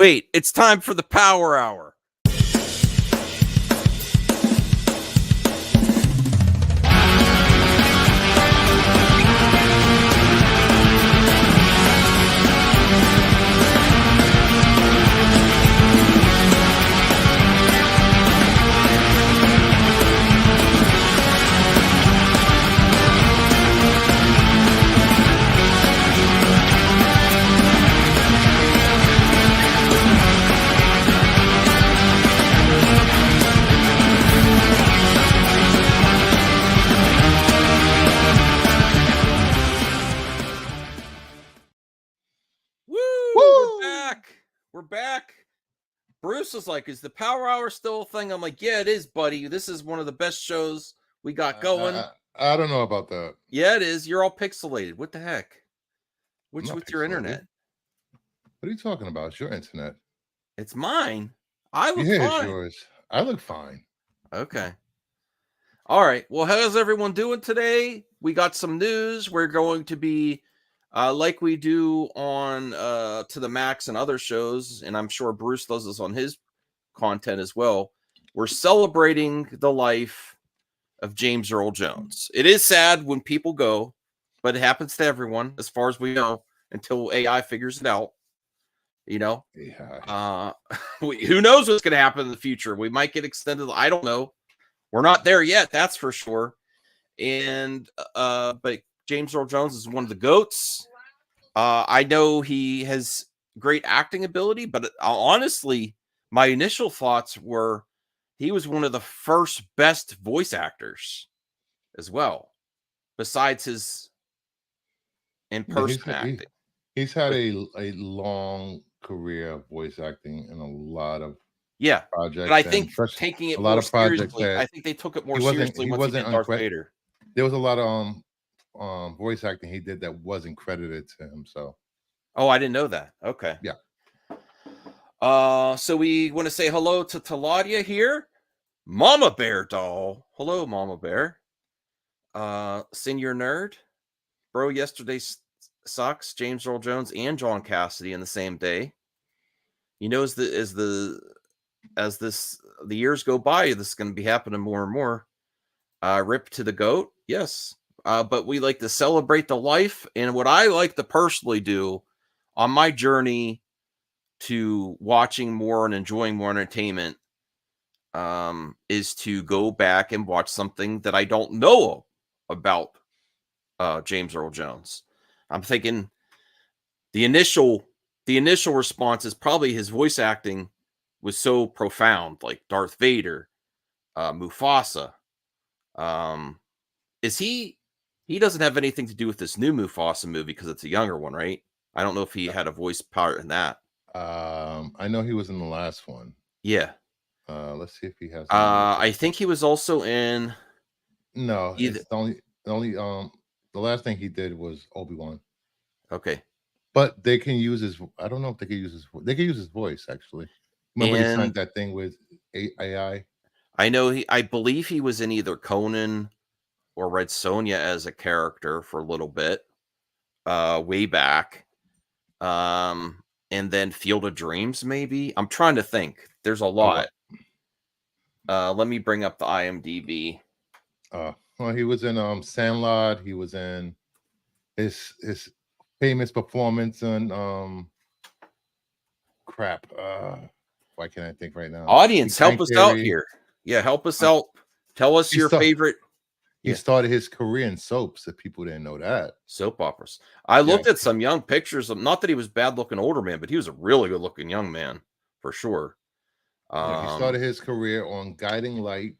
Wait, it's time for the Power Hour. We're back. Bruce was like, is the Power Hour still a thing? I'm like, yeah, it is, buddy. This is one of the best shows we got going. I don't know about that. Yeah, it is. You're all pixelated. What the heck? What's with your internet? What are you talking about? It's your internet. It's mine. I look fine. It's yours. I look fine. Okay. All right. Well, how's everyone doing today? We got some news. We're going to be like we do on To the Max and other shows, and I'm sure Bruce does this on his content as well. We're celebrating the life of James Earl Jones. It is sad when people go, but it happens to everyone, as far as we know, until AI figures it out. You know, who knows what's going to happen in the future? We might get extended. I don't know. We're not there yet. That's for sure. And but James Earl Jones is one of the GOATs. I know he has great acting ability, but honestly, my initial thoughts were he was one of the first best voice actors as well, besides his in-person acting. He's had a long career of voice acting in a lot of projects. But I think taking it more seriously, I think they took it more seriously once he did Darth Vader. There was a lot of voice acting he did that wasn't credited to him. So, I didn't know that. Okay, yeah. So we want to say hello to Taladia here, Mama Bear doll. Hello, Mama Bear. Senior nerd, bro. Yesterday sucks. James Earl Jones and John Cassidy in the same day. You know, as the years go by, this is going to be happening more and more. Rip to the GOAT, yes. But we like to celebrate the life, and what I like to personally do on my journey to watching more and enjoying more entertainment is to go back and watch something that I don't know about James Earl Jones. I'm thinking the initial response is probably his voice acting was so profound, like Darth Vader, Mufasa. Is he doesn't have anything to do with this new Mufasa movie because it's a younger one, right? I don't know if he had a voice part in that. I know he was in the last one. Yeah. Let's see if he has. I think he was also in. No, it's the last thing he did was Obi-Wan. Okay. But they can use his. I don't know if they can use his. They can use his voice actually. Remember he signed that thing with AI. I know I believe he was in either Conan or Red Sonja as a character for a little bit, way back. And then Field of Dreams, maybe. I'm trying to think. There's a lot. Let me bring up the IMDb. Well, he was in Sandlot. He was in his famous performance on crap. Why can't I think right now? Audience, help us out here. Yeah, help us out. Tell us your favorite. He started his career in soaps, if people didn't know that. Soap operas. I looked at some young pictures of, not that he was bad looking older man, but he was a really good looking young man for sure. He started his career on Guiding Light,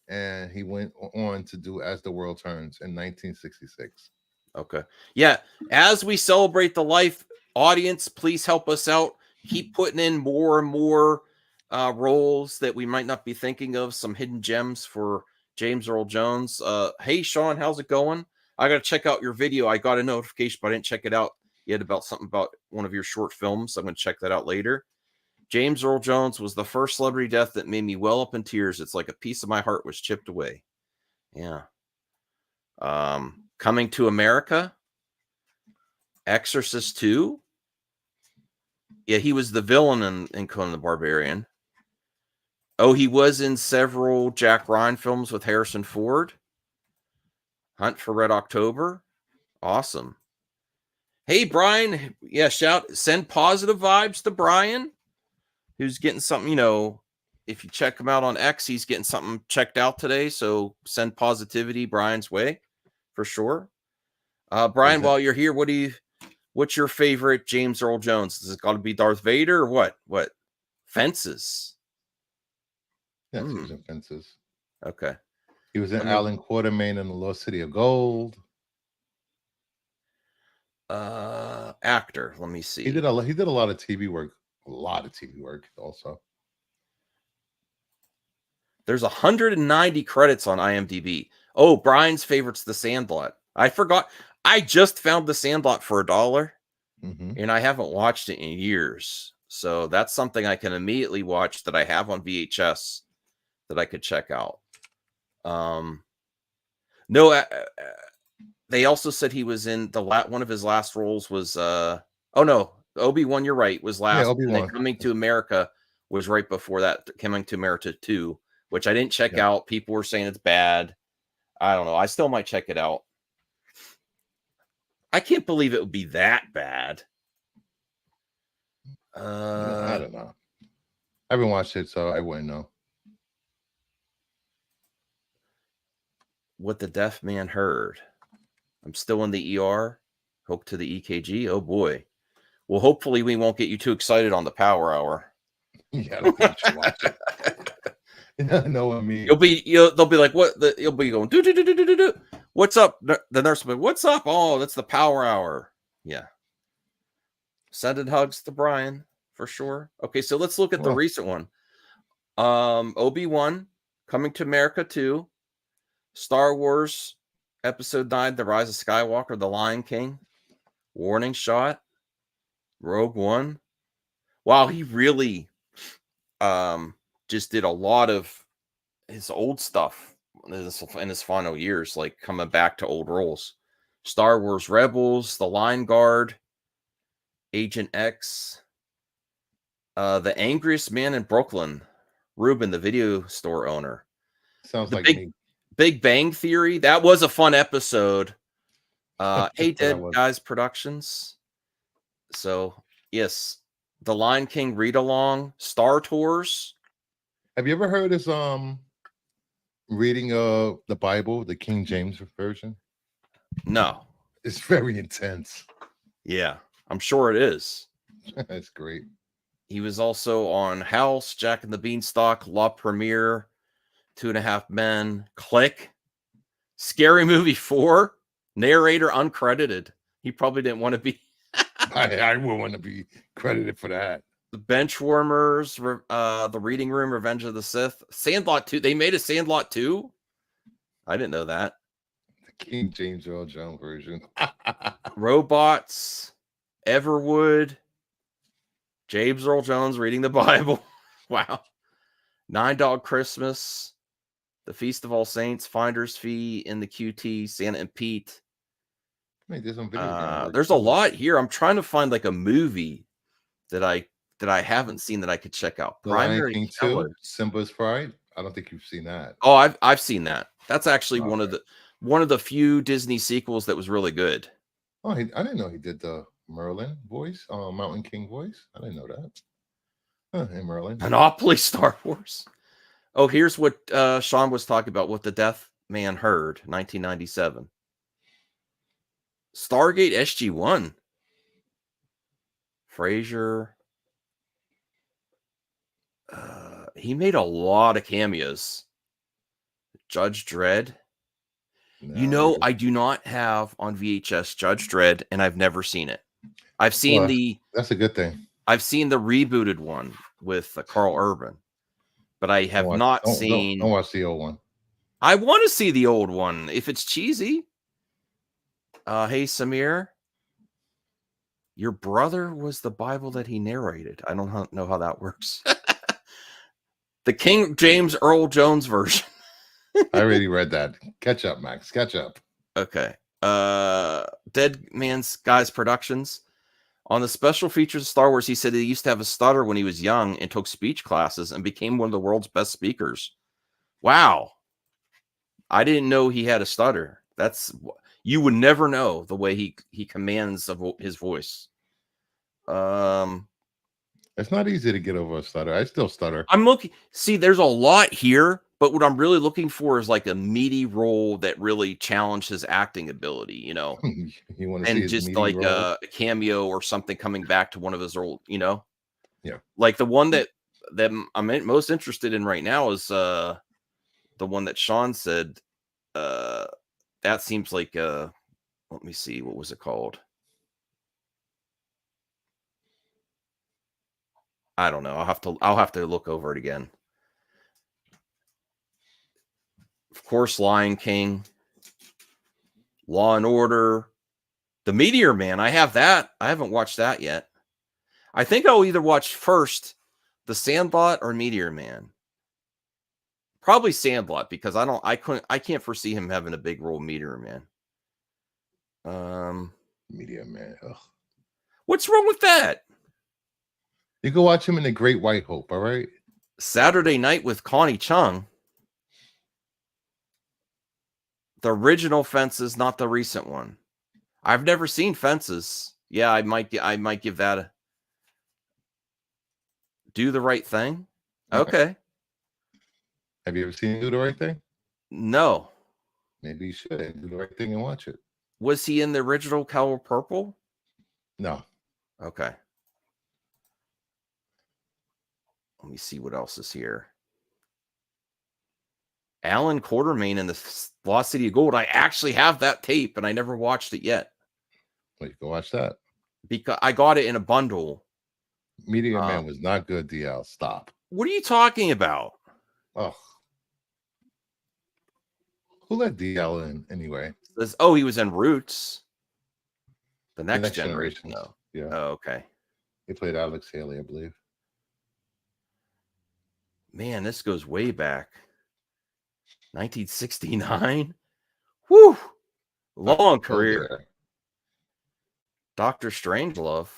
and he went on to do As the World Turns in 1966. Okay. Yeah. As we celebrate the life, audience, please help us out. Keep putting in more and more roles that we might not be thinking of, some hidden gems for James Earl Jones. Hey, Sean, how's it going? I got to check out your video. I got a notification, but I didn't check it out yet about something about one of your short films. I'm going to check that out later. James Earl Jones was the first celebrity death that made me well up in tears. It's like a piece of my heart was chipped away. Yeah. Coming to America, Exorcist 2, Yeah, he was the villain in Conan the Barbarian. Oh, he was in several Jack Ryan films with Harrison Ford. Hunt for Red October. Awesome. Hey, Brian. Yeah, send positive vibes to Brian, who's getting something, if you check him out on X, he's getting something checked out today. So send positivity Brian's way for sure. Brian, while you're here, what's your favorite James Earl Jones? Is it got to be Darth Vader or what? What? Fences. Yes, he was in Fences. Okay. He was in Alan Quatermain in The Lost City of Gold. Actor. Let me see. He did a lot of TV work. A lot of TV work also. There's 190 credits on IMDb. Oh, Brian's favorite's The Sandlot. I forgot. I just found The Sandlot for $1, and I haven't watched it in years. So that's something I can immediately watch that I have on VHS that I could check out. No, they also said he was in one of his last roles was Obi-Wan, you're right, was last. Yeah, Obi-Wan. And then Coming to America was right before that, Coming to America 2, which I didn't check out. People were saying it's bad. I don't know. I still might check it out. I can't believe it would be that bad. I don't know. I haven't watched it, so I wouldn't know. What the deaf man heard. I'm still in the ER. Hook to the EKG. Oh boy. Well, hopefully we won't get you too excited on the Power Hour. Yeah, I don't think you should watch it. No, I mean, they'll be like, what? You'll be going, do. What's up? The nurse will be, what's up? Oh, that's the Power Hour. Yeah. Sending hugs to Brian for sure. Okay, so let's look at the recent one. Obi-Wan, Coming to America 2, Star Wars Episode 9, The Rise of Skywalker, The Lion King, Warning Shot, Rogue One. Wow, he really just did a lot of his old stuff in his final years, like coming back to old roles. Star Wars Rebels, The Line Guard, Agent X, The Angriest Man in Brooklyn, Ruben, the video store owner. Sounds like me. Big Bang Theory. That was a fun episode. Hey Dead Guys Productions. So yes, The Lion King read along, Star Tours. Have you ever heard his reading the Bible, the King James version? No. It's very intense. Yeah, I'm sure it is. That's great. He was also on House, Jack and the Beanstalk, La Premiere, 2.5 Men, Click, Scary Movie 4, narrator uncredited. He probably didn't want to be. I would want to be credited for that. The Benchwarmers, The Reading Room, Revenge of the Sith, Sandlot 2. They made a Sandlot 2? I didn't know that. The King James Earl Jones version. Robots, Everwood, James Earl Jones reading the Bible. Wow. Nine Dog Christmas, The Feast of All Saints, Finder's Fee, In the QT, Santa and Pete. There's some video there's a lot here. I'm trying to find like a movie that I haven't seen that I could check out. The Lion King 2, Simba's Pride. I don't think you've seen that. Oh, I've seen that. That's actually one of the few Disney sequels that was really good. Oh, I didn't know he did the Merlin voice, Mountain King voice. I didn't know that. Hey, Merlin. Monopoly Star Wars. Oh, here's what Sean was talking about. What the Deaf Man Heard, 1997. Stargate SG-1. Frasier. He made a lot of cameos. Judge Dredd. No, I do not have on VHS Judge Dredd, and I've never seen it. I've seen that's a good thing. I've seen the rebooted one with Carl Urban, but I have not seen. Don't watch the old one. I want to see the old one if it's cheesy. Hey Samir, your brother was the Bible that he narrated. I don't know how that works. The King James Earl Jones version. I already read that. Catch up, Max. Catch up. Okay. Dead Man's Guys Productions. On the special features of Star Wars, he said he used to have a stutter when he was young and took speech classes and became one of the world's best speakers. Wow. I didn't know he had a stutter. You would never know the way he commands his voice. It's not easy to get over a stutter. I still stutter. I'm looking. See, there's a lot here, but what I'm really looking for is like a meaty role that really challenged his acting ability, You want to see and his just meaty like role? a cameo or something coming back to one of his old, Yeah. like the one that I'm most interested in right now is the one that Sean said. That seems like let me see, what was it called? I don't know. I'll have to look over it again. Of course, Lion King, Law and Order, The Meteor Man. I have that. I haven't watched that yet. I think I'll either watch first The Sandlot or Meteor Man. Probably Sandlot because I can't foresee him having a big role in Meteor Man. Meteor Man. Ugh. What's wrong with that? You can watch him in The Great White Hope, all right? Saturday Night with Connie Chung. The original Fences, not the recent one. I've never seen Fences. Yeah, I might give that a Do the Right Thing. Yeah. Okay. Have you ever seen Do the Right Thing? No. Maybe you should do the right thing and watch it. Was he in the original Color Purple? No. Okay. Let me see what else is here. Alan Quartermain in the Lost City of Gold. I actually have that tape and I never watched it yet. Well, you can watch that. Because I got it in a bundle. Meteor Man was not good, DL. Stop. What are you talking about? Oh. Who let DL in anyway? He was in Roots. The Next Generation, though. Yeah. Oh, okay. He played Alex Haley, I believe. Man, this goes way back. 1969. Whew. Long career. Dr. Strangelove.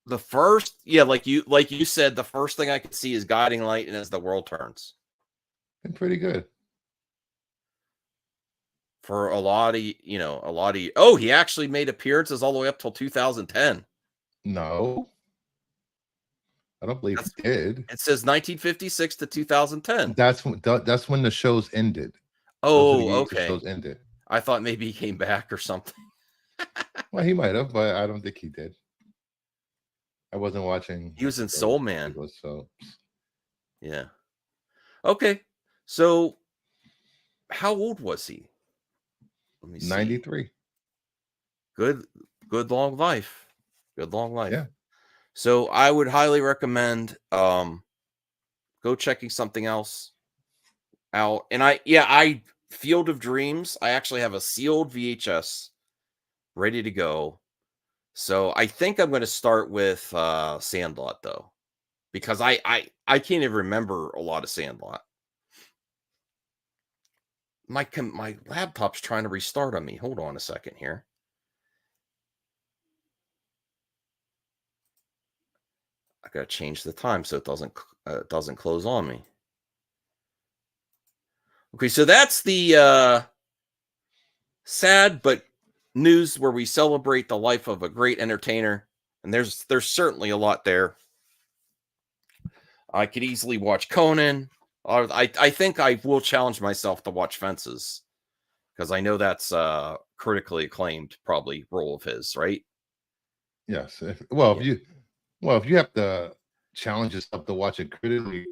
The first, like you said, the first thing I could see is Guiding Light and As the World Turns. Been pretty good. For a lot of oh, he actually made appearances all the way up till 2010. No. I don't believe he did. It says 1956 to 2010. That's when the shows ended. Oh, okay. The shows ended. I thought maybe he came back or something. Well, he might have, but I don't think he did. I wasn't watching. He was in Soul Man. So yeah. Okay. So how old was he? Let me see. 93. Good long life. Good long life. Yeah. So I would highly recommend go checking something else out. And I Field of Dreams, I actually have a sealed VHS ready to go. So I think I'm going to start with Sandlot though, because I can't even remember a lot of Sandlot. My laptop's trying to restart on me. Hold on a second here. I gotta change the time so it doesn't close on me. Okay, so that's the sad but news where we celebrate the life of a great entertainer, and there's certainly a lot there. I could easily watch Conan. I think I will challenge myself to watch Fences because I know that's critically acclaimed, probably role of his, right? Yes. If you have to challenge yourself to watch a critically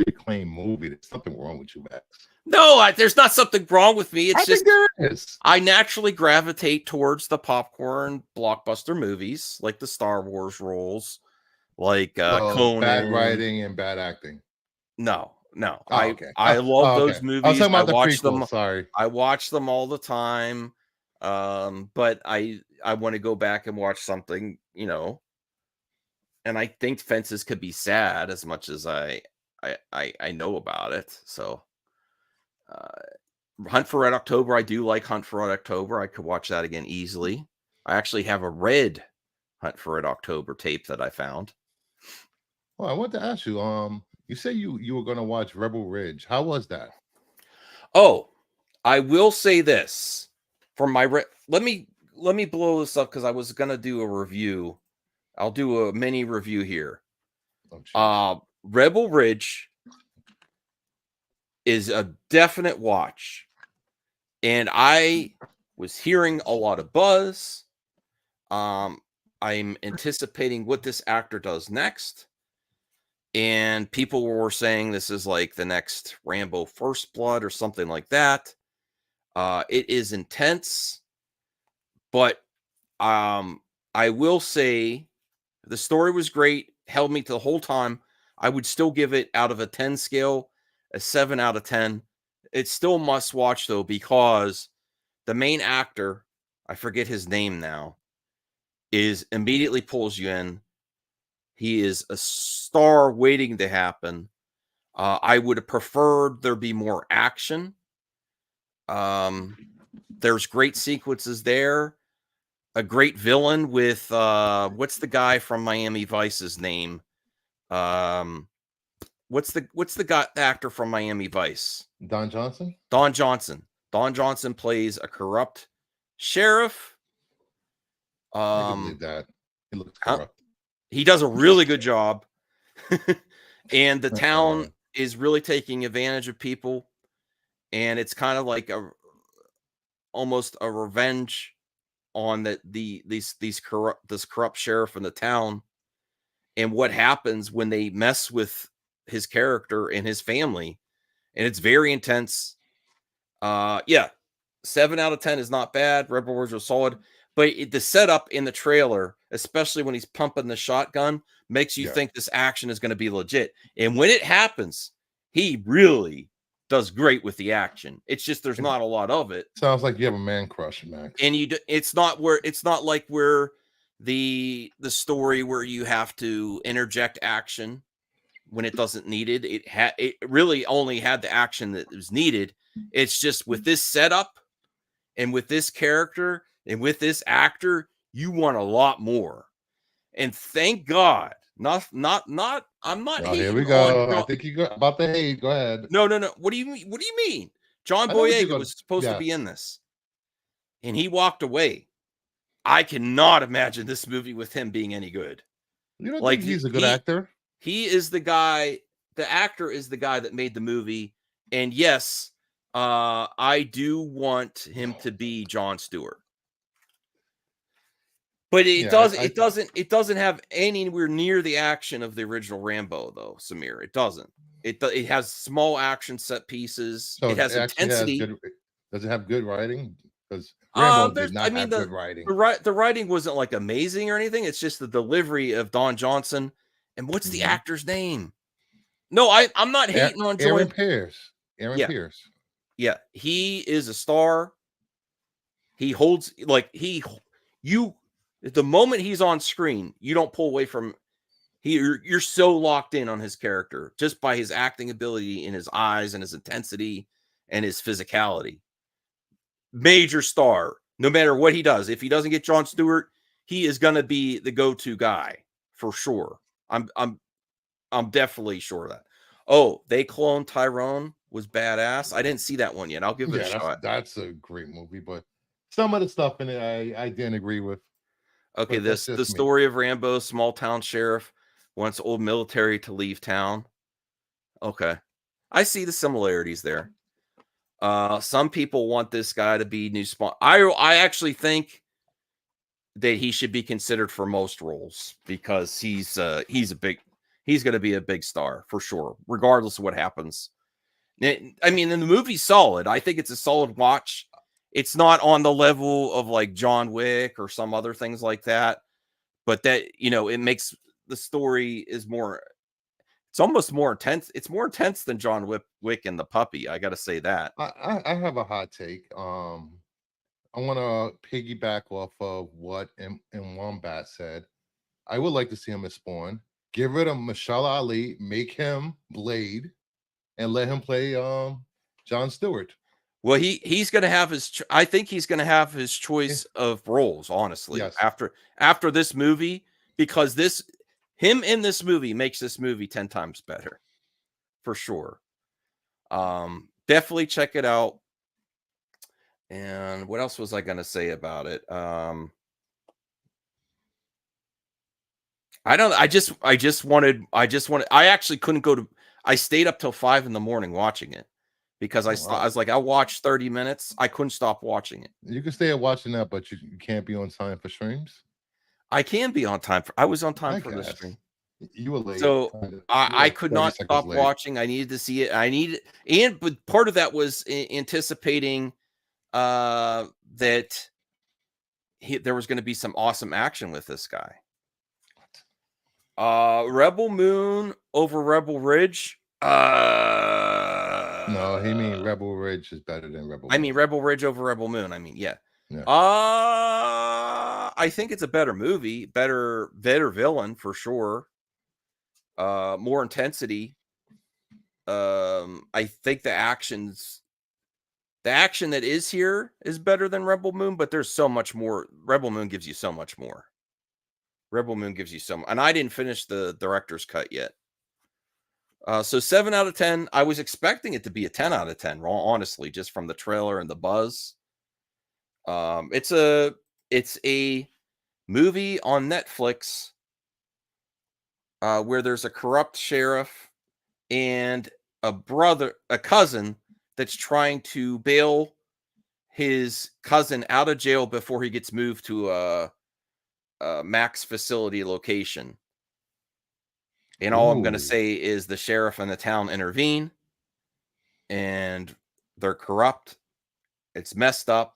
acclaimed movie, there's something wrong with you, Max. No, there's not something wrong with me. It's just there is. I naturally gravitate towards the popcorn blockbuster movies, like the Star Wars roles, like Conan. Bad writing and bad acting. No. Oh, okay. I love those okay. movies. I was talking about the watch prequel. them. Sorry. I watch them all the time. But I want to go back and watch something, and I think Fences could be sad as much as I know about it. So Hunt for Red October. I do like Hunt for Red October. I could watch that again easily. I actually have a red Hunt for Red October tape that I found. Oh, I want to ask you. You say you were gonna watch Rebel Ridge. How was that? Oh, I will say this for my let me blow this up because I was gonna do a review. I'll do a mini review here. Oh, jeez. Rebel Ridge is a definite watch, and I was hearing a lot of buzz. I'm anticipating what this actor does next, and people were saying this is like the next Rambo First Blood or something like that. It is intense, but I will say the story was great, held me to the whole time. I would still give it out of a 10 scale, a 7 out of 10. It's still must watch though, because the main actor, I forget his name now, is immediately pulls you in. He is a star waiting to happen. I would have preferred there be more action. There's great sequences there. A great villain with what's the guy from Miami Vice's name? Um, what's the guy the actor from Miami Vice? Don Johnson. Don Johnson. Don Johnson plays a corrupt sheriff. I could believe that. He looks Huh? corrupt. He does a really good job. And the Uh, town is really taking advantage of people, and it's kind of like a almost a revenge on these corrupt this corrupt sheriff in the town, and what happens when they mess with his character and his family, and it's very intense. Yeah, 7 out of 10 is not bad. Rebel Wars was solid, but the setup in the trailer, especially when he's pumping the shotgun, makes you yeah. think this action is going to be legit. And when it happens, he really does great with the action. It's just there's It not a lot of it, sounds like you have a man crush, Max. and it's not like where the story where you have to interject action when it doesn't need it. It really only had the action that was needed. It's just with this setup and with this character and with this actor, you want a lot more. And thank God, not. I'm not Oh, here hating we on go. I John. think you got about the hate. Go ahead. No, no, no. What do you mean? What do you mean? John I know what you're Boyega going. was supposed to be Yes. in this, and he walked away. I cannot imagine this movie with him being any good. You don't Like think he's a good actor? he is the guy. The actor is the guy that made the movie, and yes, I do want him to be Jon Stewart. But Yeah, it doesn't have anywhere near the action of the original Rambo though, Samir. It doesn't. It has small action set pieces. so It it has actually has intensity. good. Does it have good writing? Because Rambo did There's I not mean have good writing. the writing wasn't like amazing or anything. It's just the delivery of Don Johnson. And what's the Hmm. actor's name? No, I'm not hating on Aaron Joy. Pierce. Aaron Yeah, Pierce. yeah. He is a star. He holds like you the moment he's on screen, you don't pull away from you're so locked in on his character just by his acting ability and his eyes and his intensity and his physicality. Major star, no matter what he does. If he doesn't get Jon Stewart, he is going to be the go-to guy for sure. I'm definitely sure of that. Oh, they cloned Tyrone was badass. I didn't see that one yet. I'll give it a Yeah, shot. that's a great movie, but some of the stuff in it I didn't agree with. Okay, But that's the just me. story of Rambo, small town sheriff, wants old military to leave town. Okay. I see the similarities there. Some people want this guy to be new spawn. I actually think that he should be considered for most roles because he's going to be a big star for sure, regardless of what happens. I mean, and the movie's solid. I think it's a solid watch. It's not on the level of like John Wick or some other things like that, but that it makes the story is more. It's almost more intense. It's more intense than John Wick and the Puppy. I got to say that. I have a hot take. I want to piggyback off of what M. Wombat said. I would like to see him as Spawn. Get rid of Mashallah Ali, make him Blade, and let him play John Stewart. Well, he's going to have his. I think he's going to have his choice of roles. Honestly, Yes. after this movie, because him in this movie makes this movie 10 times better, for sure. Definitely check it out. And what else was I going to say about it? I don't. I actually couldn't go to. I stayed up till 5 a.m. watching it because Oh, I was like, I'll watch 30 minutes. I couldn't stop watching it. You can stay watching that, but you can't be on time for streams. I can be on time I was on time I for the guess stream. you were late. So You were I like could 30 not seconds stop late. watching. I needed to see it. But part of that was anticipating that there was going to be some awesome action with this guy. Rebel Moon over Rebel Ridge. No, he mean Rebel Ridge is better than Rebel. I mean Rebel Ridge over Rebel Moon. I mean, yeah. I think it's a better movie, better villain for sure. More intensity. I think the action that is here is better than Rebel Moon, but there's so much more. Rebel Moon gives you so much more. And I didn't finish the director's cut yet. So 7 out of 10. I was expecting it to be a 10 out of 10, honestly, just from the trailer and the buzz. It's a movie on Netflix where there's a corrupt sheriff and a cousin that's trying to bail his cousin out of jail before he gets moved to a max facility location. And all I'm going to say is the sheriff and the town intervene, and they're corrupt. It's messed up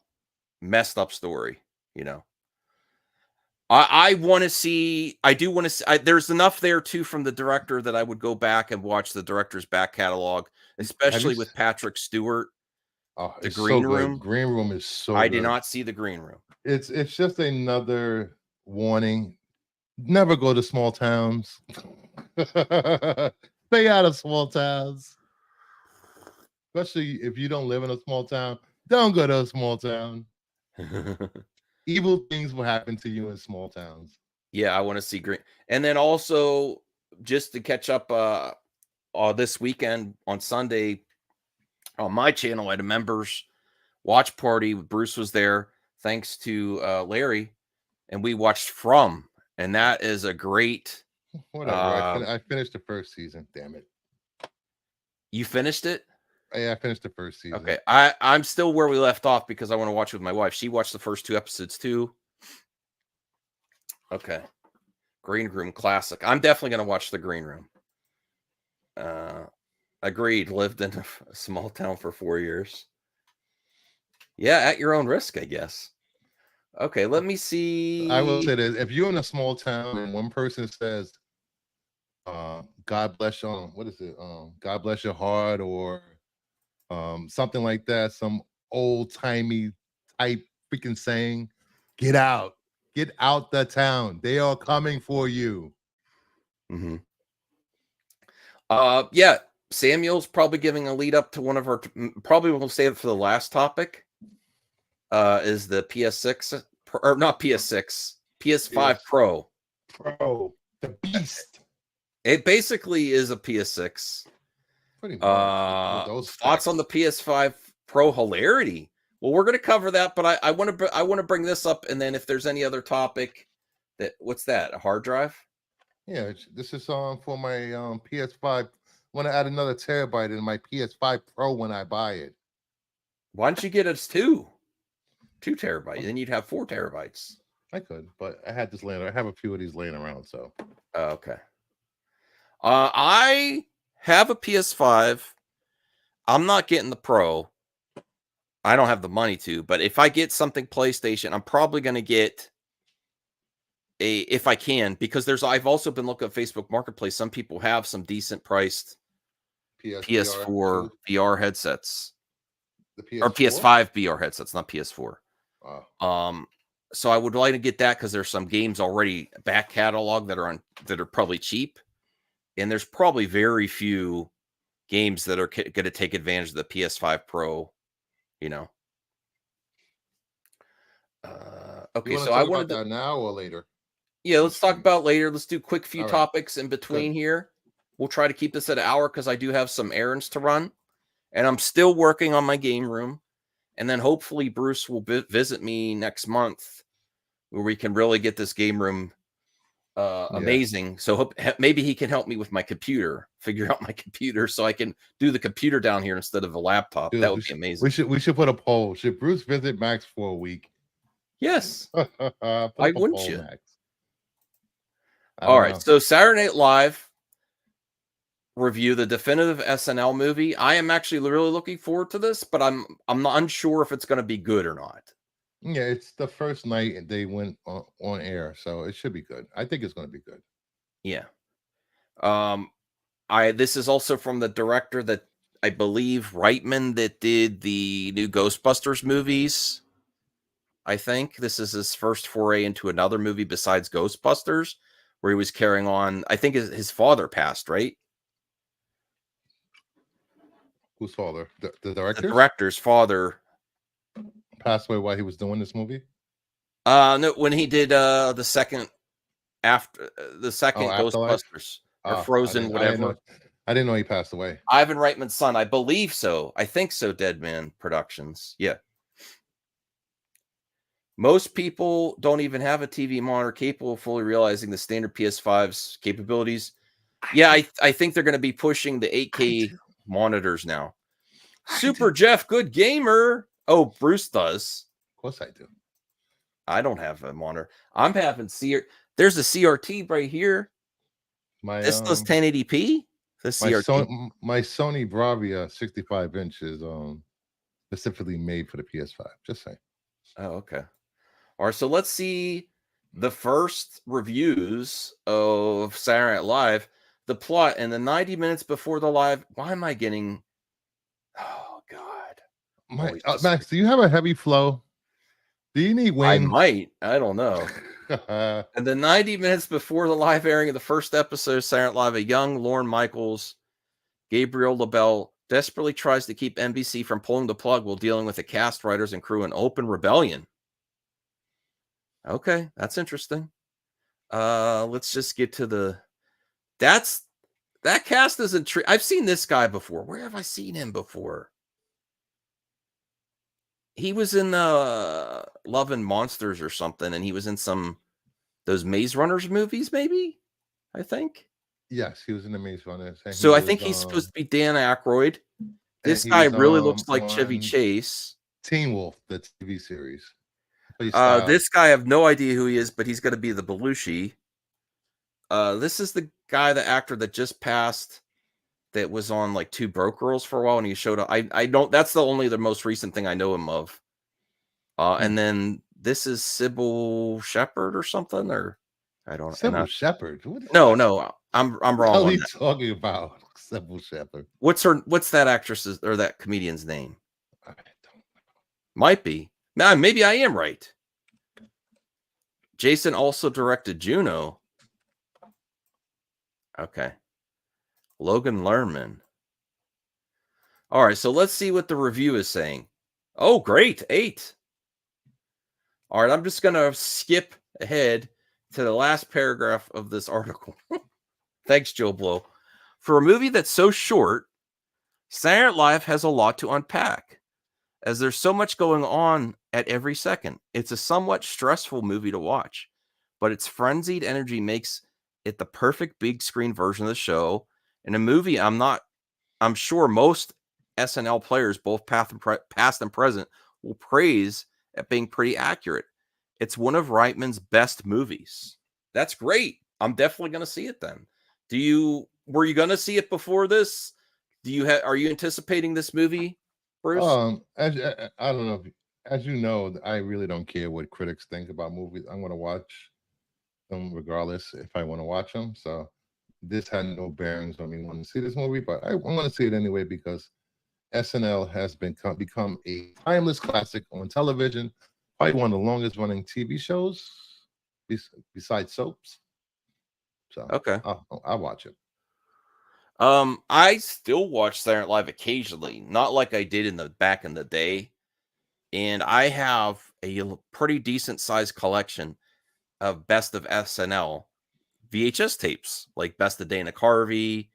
story, you know. I want to see. I do want to see. There's enough there too from the director that I would go back and watch the director's back catalog, especially with Patrick Stewart. Oh, the Green Room. Green Room is so. I did not see the Green Room. It's just another warning. Never go to small towns. Stay out of small towns. Especially if you don't live in a small town. Don't go to a small town. Evil things will happen to you in small towns. Yeah, I want to see Green. And then also, just to catch up this weekend on Sunday, on my channel, I had a members watch party. Bruce was there, thanks to Larry, and we watched From, and that is a great. Whatever. I finished the first season. Damn it. You finished it? Yeah, I finished the first season. Okay, I'm still where we left off because I want to watch it with my wife. She watched the first 2 episodes too. Okay, Green Room classic. I'm definitely going to watch the Green Room. Agreed. Lived in a small town for 4 years. Yeah, at your own risk, I guess. Okay, let me see. I will say this: if you're in a small town and one person says, "God bless you," what is it? God bless your heart, or something like that. Some old timey type freaking saying, "Get out the town. They are coming for you." Mm-hmm. Yeah, Samuel's probably giving a lead up to one of our. Probably we'll save it for the last topic. Is the PS6 or not PS6, PS5 Pro. The beast. It basically is a PS6. Pretty much. Thoughts on the PS5 Pro hilarity? Well, we're going to cover that, but I want to bring this up, and then if there's any other topic, what's that? A hard drive? Yeah, this is for my PS5. I want to add another terabyte in my PS5 Pro when I buy it. Why don't you get us 2 terabytes? Then you'd have 4 terabytes. I could, but I had this laying. I have a few of these laying around, so. Okay. I have a PS5. I'm not getting the Pro. I don't have the money to, but if I get something PlayStation, I'm probably going to get if I can, because I've also been looking at Facebook Marketplace. Some people have some decent priced PS4 VR headsets. Or PS5 VR headsets, not PS4. Wow. So I would like to get that because there's some games already back catalog that are probably cheap, and there's probably very few games that are going to take advantage of the PS5 Pro You know. You Okay, want to so I talk about wanted to. that now or later? Yeah, let's talk about later. Let's do quick few All right, topics in good. between here. We'll try to keep this at an hour because I do have some errands to run, and I'm still working on my game room. And then hopefully Bruce will visit me next month, where we can really get this game room Yeah, amazing. So maybe he can help me with my computer, figure out my computer, so I can do the computer down here instead of a laptop. That dude, would be amazing. we should put a poll. Should Bruce visit Max for a week? Yes, Put why up a wouldn't poll, you? Max. I All don't right, know. so Saturday Night Live review the definitive SNL movie. I am actually really looking forward to this, but I'm not unsure if it's going to be good or not. Yeah, it's the first night and they went on air, so it should be good. I think it's going to be good. Yeah. Um I this is also from the director that I believe Reitman that did the new Ghostbusters movies. I think this is his first foray into another movie besides Ghostbusters, where he was carrying on. I think his father passed, right? Whose father? The The director's director's father. passed away while he was doing this movie. No, when he did the second after the Oh, second Afterlife. Ghostbusters or Ah, Frozen, whatever. I didn't know he passed away. Ivan Reitman's son, I believe so. I think so. Dead Man Productions. Yeah. Most people don't even have a TV monitor capable of fully realizing the standard PS5's capabilities. Yeah, I think they're going to be pushing the I do. 8K monitors now. I do. Super Jeff, good gamer. Oh, Bruce does. Of course, I do. I don't have a monitor. I'm having There's a CRT right here. My This does 1080p. The my CRT. son my Sony Bravia 65-inch is specifically made for the PS5. Just saying. Oh, okay. All right, so let's see the first reviews of Saturday Night Live. The plot and the 90 minutes before the live. Why am I getting? Oh God! My Always just Max, do you have a heavy flow? Do you need I wings? might. I don't know. And the 90 minutes before the live airing of the first episode of Saturday Night Live, a young Lorne Michaels, Gabriel LaBelle, desperately tries to keep NBC from pulling the plug while dealing with the cast, writers, and crew in open rebellion. Okay, that's interesting. Let's just get to the. That's that cast is intriguing. I've seen this guy before. Where have I seen him before? He was in Love and Monsters or something, and he was in some those Maze Runners movies, maybe. I think. Yes, he was in the Maze Runner, and he So I was think he's supposed to be Dan Aykroyd. This guy was really looks like Chevy on Chase. Teen Wolf, the TV series. Play style. This guy, I have no idea who he is, but he's going to be the Belushi. This is the guy, the actor that just passed, that was on like Two Broke Girls for a while, and he showed up. I don't. That's the most recent thing I know him of. Hmm. And then this is Sybil Shepherd or something, or I don't. And Sybil Shepherd. What is no, that? no, I'm What the wrong hell are on you that. talking about? Sybil Shepherd. What's that actress's or that comedian's name? I don't. Might be. Man, maybe I am right. Jason also directed Juno. Okay. Logan Lerman. All right, so let's see what the review is saying. Oh, great. 8. All right, I'm just going to skip ahead to the last paragraph of this article. Thanks, Joe Blow. For a movie that's so short, Saturday Night Live has a lot to unpack, as there's so much going on at every second. It's a somewhat stressful movie to watch, but its frenzied energy makes it the perfect big screen version of the show. In a movie I'm sure most SNL players, both past and present, will praise at being pretty accurate. It's one of Reitman's best movies. That's great. I'm definitely going to see it then. Were you going to see it before this? Are you anticipating this movie, Bruce? As I don't know, as you know, I really don't care what critics think about movies. I'm going to watch them regardless if I want to watch them. So this had no bearings on me wanting to see this movie, but I'm going to see it anyway because SNL has become a timeless classic on television, probably one of the longest running TV shows besides soaps. So Okay. I'll watch it. I still watch Saturday Night Live occasionally, not like I did in the back in the day. and I have a pretty decent sized collection of best of SNL VHS tapes, like best of Dana Carvey,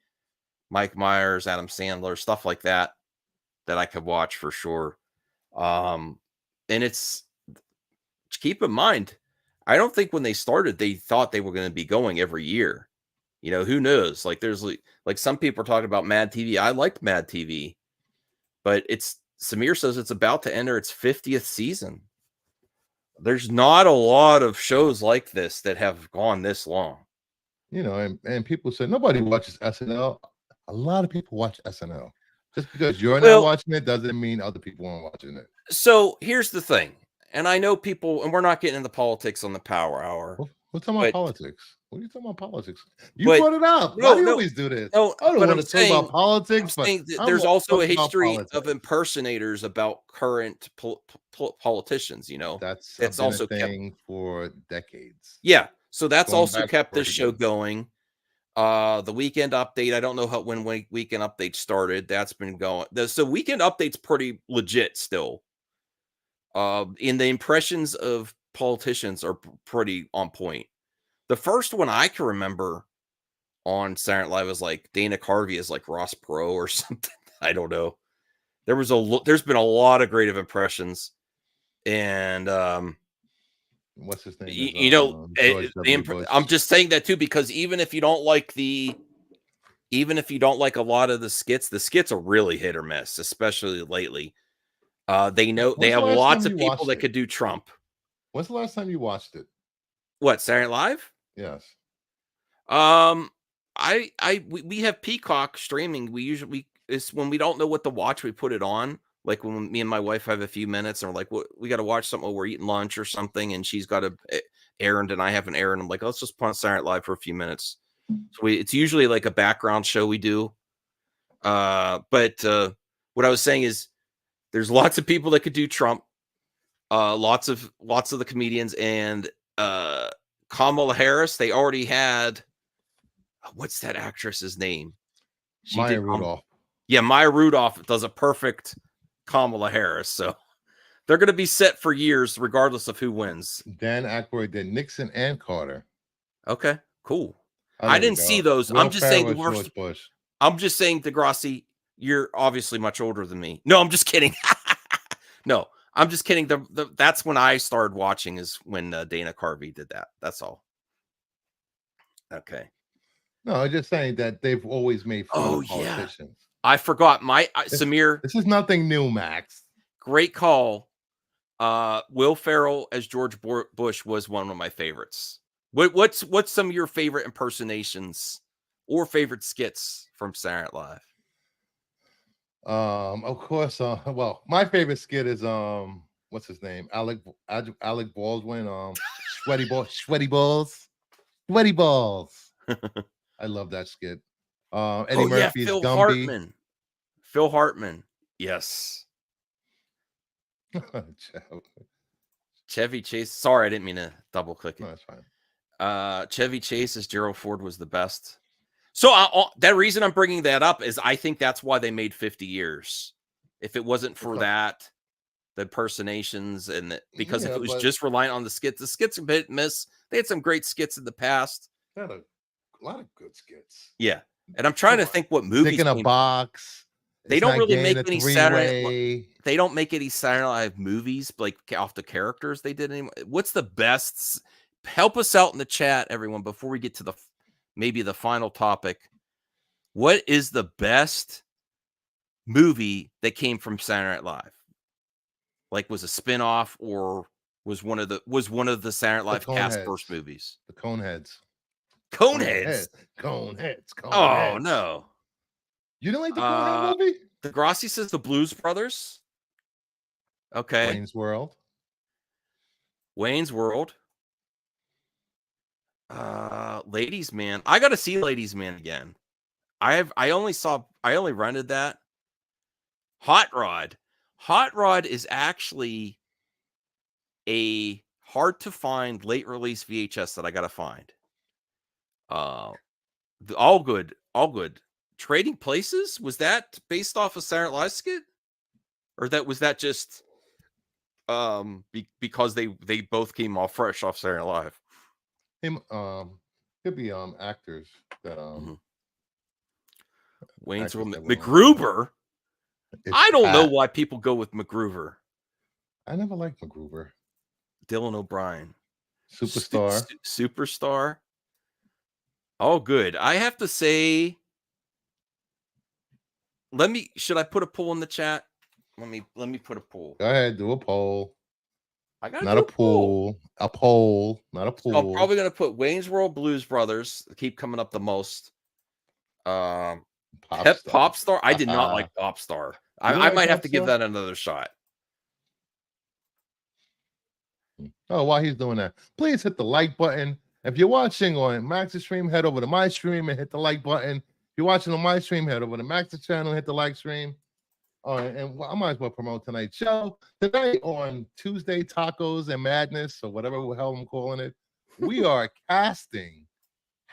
Mike Myers, Adam Sandler, stuff like that that I could watch for sure. And it's keep in mind, I don't think when they started they thought they were going to be going every year. You know, who knows? Like there's like some people are talking about Mad TV. I liked Mad TV, but it's Samir says it's about to enter its 50th season. There's not a lot of shows like this that have gone this long. You know, and people say nobody watches SNL. A lot of people watch SNL. Just because you're not Well, watching it doesn't mean other people aren't watching it. so here's the thing, and I know people, and we're not getting into politics on the Power Hour, We're talking about but politics. What are you talking about politics? You but brought it up. Why no, do you no, always do this? no. I don't But want to talk about I'm politics, but saying that I there's want to also talk a about history of politics. impersonators about current politicians. You know, That's that's been a also kept. thing for decades, Yeah, so that's going also back kept for this show ages. going. The Weekend Update, I don't know how when Weekend Update started. That's been going. So Weekend Update's pretty legit still. And the impressions of politicians are pretty on point. The first one I can remember on Saturday Night Live was like Dana Carvey as like Ross Perot or something. I don't know. There's been a lot of great impressions, and What's his name is you know, George W. Bush. I'm just saying that too because even if you don't like a lot of the skits are really hit or miss, especially lately. They When's the have last time lots you of people watched that it? could do Trump. When's the last time you watched it? What, Saturday Night Live? Yes. Um, we have Peacock streaming. It's when we don't know what to watch, we put it on. Like when me and my wife have a few minutes and we're like, what we got to watch something while we're eating lunch or something, and she's got a errand and I have an errand. I'm like, let's just put on Saturday Night Live for a few minutes. So it's usually like a background show we do. But what I was saying is there's lots of people that could do Trump. Lots of the comedians and Kamala Harris. They already had what's that actress's name? She Maya did Rudolph. yeah, Maya Rudolph does a perfect Kamala Harris. So they're going to be set for years, regardless of who wins. Dan Aykroyd did Nixon and Carter. Okay, cool. Oh, I there we didn't see go. those. Will Ferrell is George Bush. I'm just saying, Degrassi, you're obviously much older than me. No, I'm just kidding. No, I'm just kidding. That's when I started watching is when Dana Carvey did that. That's all. Okay. No, I'm just saying that they've always made fun Oh of yeah, politicians. I forgot Samir. This is nothing new, Max. Great call. Will Ferrell as George Bush was one of my favorites. What's some of your favorite impersonations or favorite skits from Saturday Night Live? Of course, well, my favorite skit is what's his name? Alec Baldwin, sweaty balls, sweaty balls, sweaty balls. I love that skit. Eddie Murphy's Phil Gumby. Hartman. Phil Hartman. Yes. Chevy Chase. Sorry, I didn't mean to double click it. No, that's fine. Chevy Chase as Gerald Ford was the best. So that reason I'm bringing that up is I think that's why they made 50 years. If it wasn't for that, the impersonations because if it was just reliant on the skits a bit miss. They had some great skits in the past. They had a lot of good skits. Yeah, and I'm trying to think what movies. Stick in a box. They don't really make any Saturday. They don't make any Saturday Night movies like off the characters they did anymore. What's the best? Help us out in the chat, everyone, before we get to maybe the final topic. What is the best movie that came from Saturday Night Live? Like was a spinoff or was one of the Saturday Night Live cast first movies? The Coneheads. Coneheads. Coneheads. Oh no. You don't like the Conehead movie? Degrassi says the Blues Brothers. Okay. Wayne's World. Ladies Man. I gotta see Ladies Man again. I only rented that. Hot Rod. Hot Rod is actually a hard to find late release VHS that I gotta find. All good. Trading Places, was that based off of Saturday Night Live skit? Or was that just because they both came off fresh off Saturday Night Live. Him, could be actors that Wayne's actors World. that we MacGruber. It's I don't know Pat. why people go with MacGruber. I never liked MacGruber. Dylan O'Brien. Superstar. Superstar. Oh, good. I have to say, should I put a poll in the chat? Let me put a poll. Go ahead, do a poll. I got Not a poll. A poll, not a poll. So I'm probably gonna put Wayne's World Blues Brothers. Keep coming up the most. Pop Star. I did not like Pop Star. I might have to give that another shot. Oh, while he's doing that, please hit the like button. If you're watching on Max's stream, head over to my stream and hit the like button. If you're watching on my stream, head over to Max's channel, hit the like stream. And I might as well promote tonight's show. Tonight on Tuesday Tacos and Madness, or whatever the hell I'm calling it, we are casting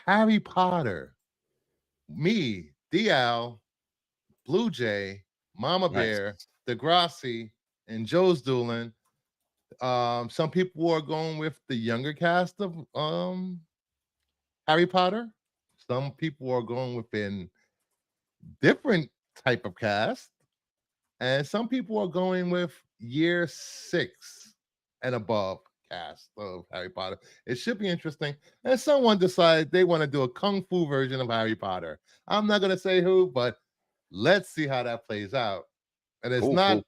Harry Potter. Me, DL, Blue Jay, Mama Bear, Degrassi, and Joe's Doolin. Some people are going with the younger cast of Harry Potter. Some people are going with a different type of cast. And some people are going with year 6 and above cast of Harry Potter. It should be interesting. And someone decided they want to do a kung fu version of Harry Potter. I'm not going to say who, but let's see how that plays out. And it's not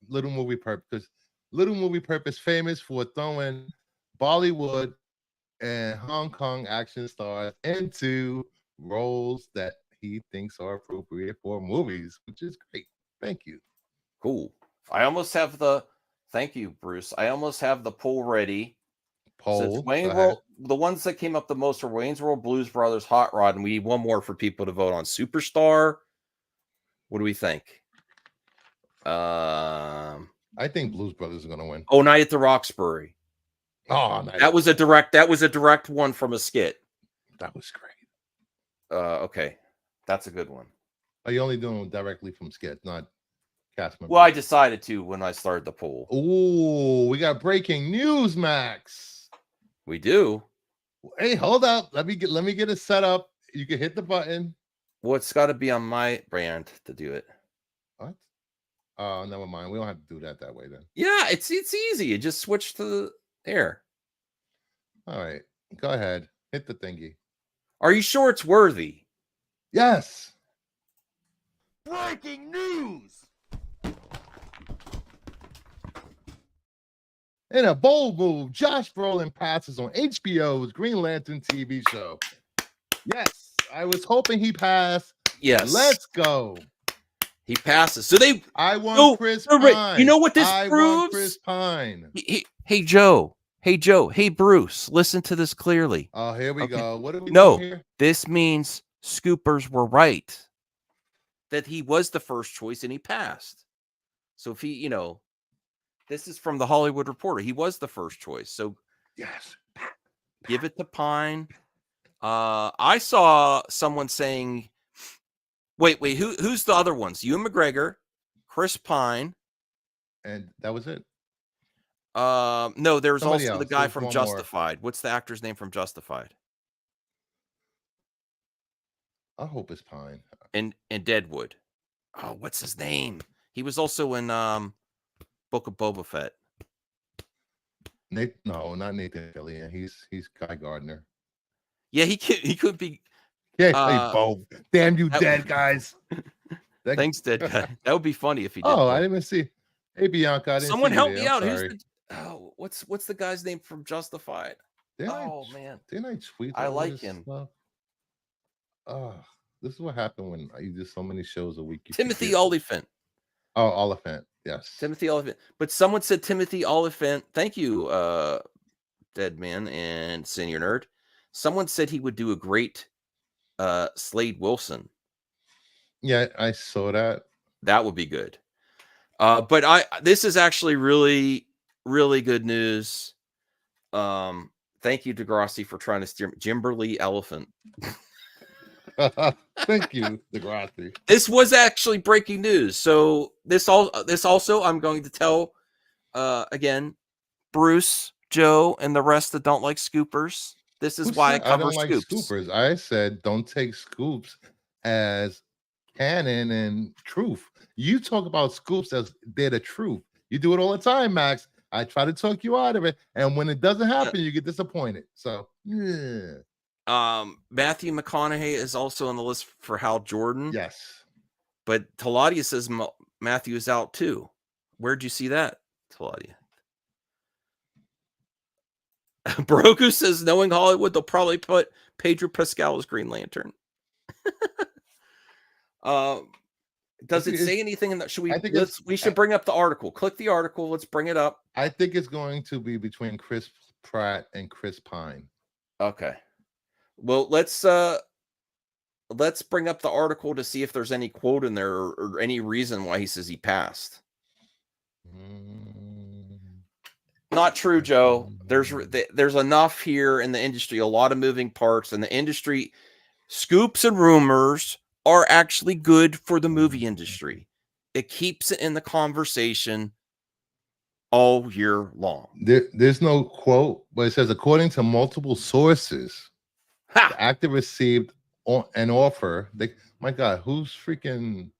Little Movie Purpose. Little Movie Purpose famous for throwing Bollywood and Hong Kong action stars into roles that he thinks are appropriate for movies, which is great. Thank you. Cool. I almost have thank you, Bruce. I almost have the poll ready. Poll. Wayne World, the ones that came up the most are Wayne's World, Blues Brothers, Hot Rod, and we need one more for people to vote on. Superstar. What do we think? I think Blues Brothers are going to win. Oh, Night at the Roxbury. Oh, that was a direct one from a skit. That was great. Okay, that's a good one. Are you only doing it directly from skit, not cast members? Well, I decided to when I started the poll. Oh, we got breaking news, Max. We do. Hey, hold up. Let me get it set up. You can hit the button. Well, it's got to be on my brand to do it. What? Oh, never mind. We don't have to do that way then. Yeah, it's easy. You just switch to the air. All right, go ahead. Hit the thingy. Are you sure it's worthy? Yes. Breaking news. In a bold move, Josh Brolin passes on HBO's Green Lantern TV show. Yes, I was hoping he passed. Yes. Let's go. He passes. So I want Chris Pine. You know what this I proves? Want Chris Pine. Hey, Joe. Hey, Bruce. Listen to this clearly. Oh, here we go. What are we doing here? This means Scoopers were right. That he was the first choice and he passed. So if he, this is from the Hollywood Reporter. He was the first choice. So yes, give it to Pine. I saw someone saying, wait, who's the other ones? Ewan McGregor, Chris Pine, and that was it. No, there's Somebody also else. the guy There's from Justified. What's the actor's name from Justified? I hope it's Pine. And Deadwood. Oh, what's his name? He was also in Book of Boba Fett. No, not Nathan Fillion. He's Guy Gardner. Yeah, he could be. Yeah, both. Damn you, dead guys. Thanks, dead guy. That would be funny if he did. Oh, I didn't even see. Hey, Bianca, I didn't Someone see help you me there. out. Sorry. What's the guy's name from Justified? Man, didn't I tweet? I like him. Oh, this is what happened when you do so many shows a week. Timothy Oliphant. Oh, Oliphant. Yes, Timothy Oliphant. But someone said Timothy Oliphant. Thank you, Dead Man and Senior Nerd. Someone said he would do a great Slade Wilson. Yeah, I saw that. That would be good. But this is actually really, really good news. Thank you, Degrassi, for trying to steer Jimberly Elephant. Thank you, Degrassi. This was actually breaking news. So this also I'm going to tell again, Bruce, Joe, and the rest that don't like scoopers. This is Who why I said I cover don't like scoops. scoopers? I said don't take scoops as canon and truth. You talk about scoops as they're the truth. You do it all the time, Max. I try to talk you out of it, and when it doesn't happen, you get disappointed. So, yeah. Matthew McConaughey is also on the list for Hal Jordan. Yes. But Taladia says Matthew is out too. Where'd you see that, Taladia? Broku says, knowing Hollywood, they'll probably put Pedro Pascal as Green Lantern. Does it say anything in that? Should we should bring up the article. Click the article. Let's bring it up. I think it's going to be between Chris Pratt and Chris Pine. Okay. Well, let's bring up the article to see if there's any quote in there or any reason why he says he passed. Not true, Joe. There's enough here in the industry, a lot of moving parts, and the industry scoops and rumors are actually good for the movie industry. It keeps it in the conversation all year long. There's no quote, but it says according to multiple sources, the actor received an offer. My God, who's the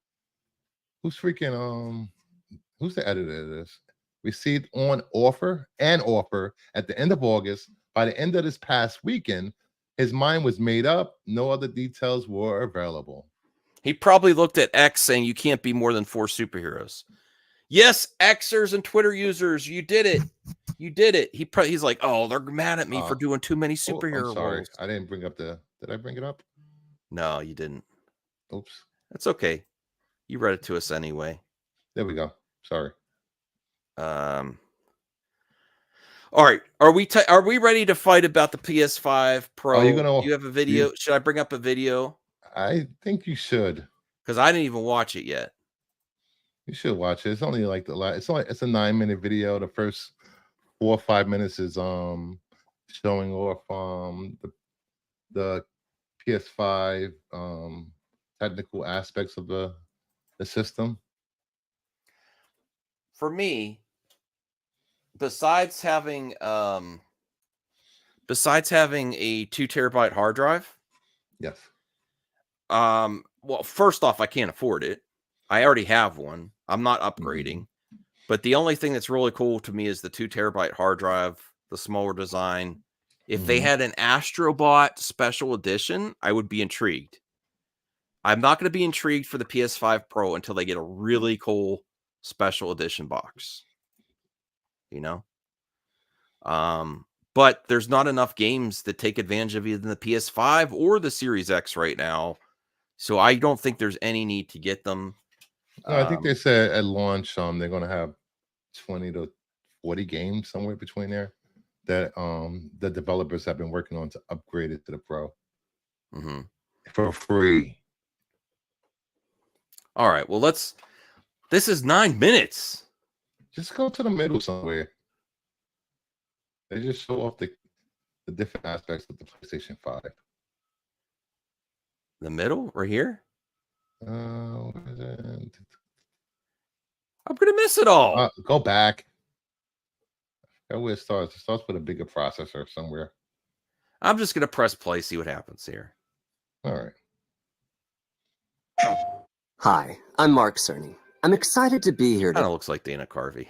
editor of this? Received an offer at the end of August. By the end of this past weekend, his mind was made up. No other details were available. He probably looked at X saying you can't be more than 4 superheroes. Yes, Xers and Twitter users, you did it. You did it. He's like, oh, they're mad at me for doing too many superhero I'm sorry. roles. I didn't bring up Did I bring it up? No, you didn't. Oops. That's okay. You read it to us anyway. There we go. Sorry. All right. Are we ready to fight about the PS5 Pro? Do you have a video? Should I bring up a video? I think you should. Because I didn't even watch it yet. You should watch it. It's only like it's a 9-minute video. The first 4 or 5 minutes is showing off the PS5 technical aspects of the system. For me, besides having a 2 terabyte hard drive, yes. Well, first off, I can't afford it. I already have one. I'm not upgrading. But the only thing that's really cool to me is the 2 terabyte hard drive, the smaller design. If they had an Astrobot special edition, I would be intrigued. I'm not going to be intrigued for the PS5 Pro until they get a really cool special edition box. You know? But there's not enough games that take advantage of either the PS5 or the Series X right now. So I don't think there's any need to get them. No, I think they said at launch they're going to have 20 to 40 games somewhere between there that the developers have been working on to upgrade it to the Pro for free. All right. Well, this is 9 minutes. Just go to the middle somewhere. They just show off the different aspects of the PlayStation 5. The middle, right here? What is it? I'm going to miss it all. Go back. That's where it starts. It starts with a bigger processor somewhere. I'm just going to press play, see what happens here. All right. Hi, I'm Mark Cerny. I'm excited to be here to Kind of looks like Dana Carvey.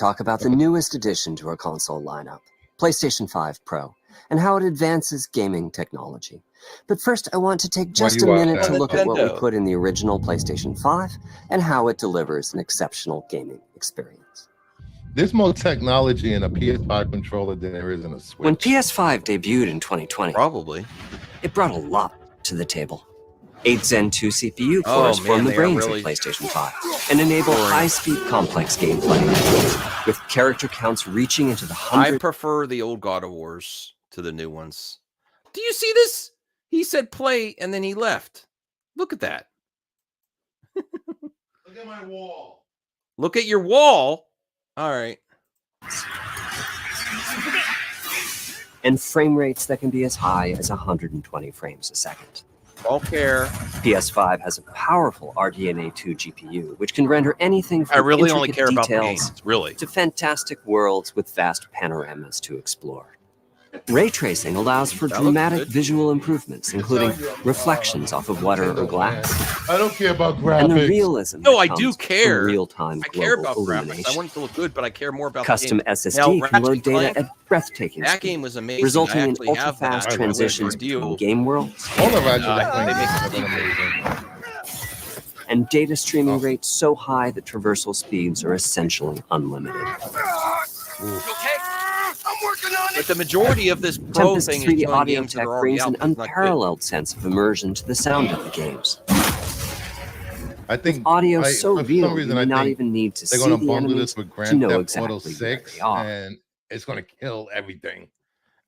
talk about the newest addition to our console lineup, PlayStation 5 Pro, and how it advances gaming technology. But first, I want to take just a minute to look at what we put in the original PlayStation 5 and how it delivers an exceptional gaming experience. There's more technology in a PS5 controller than there is in a Switch. When PS5 debuted in 2020, probably it brought a lot to the table. 8 Zen 2 CPU cores form the brains of PlayStation 5 and enable high-speed, complex gameplay with character counts reaching into the hundreds. I prefer the old God of Wars to the new ones. Do you see this? He said play, and then he left. Look at that. Look at my wall. Look at your wall. All right. and frame rates that can be as high as 120 frames a second. Don't care. PS5 has a powerful RDNA 2 GPU, which can render anything from I really only intricate care about the details games, really. to fantastic worlds with vast panoramas to explore. Ray tracing allows for dramatic visual improvements, including reflections off of water or glass. I don't care about graphics. And the realism No, that I comes do care. from real-time I care global about graphics. illumination. I want it to look good, but I care more about Custom the game. SSD Now, can load Ratchet data Clank, at breathtaking that speed, game was amazing. resulting I in actually have ultra-fast that. transitions between game worlds. All of Ratchet they Clank make have been it amazing. And data streaming rates so high that traversal speeds are essentially unlimited. But the majority of this pro Tempest thing is 3D showing audio games that tech are already brings out. an That's not good. unparalleled sense of immersion to the sound of the games. I think Audio so for real, some reason, you may I not think even need to they're see going to the bundle enemies this with to Grand know Theft exactly Auto where 6, they are. and it's going to kill everything.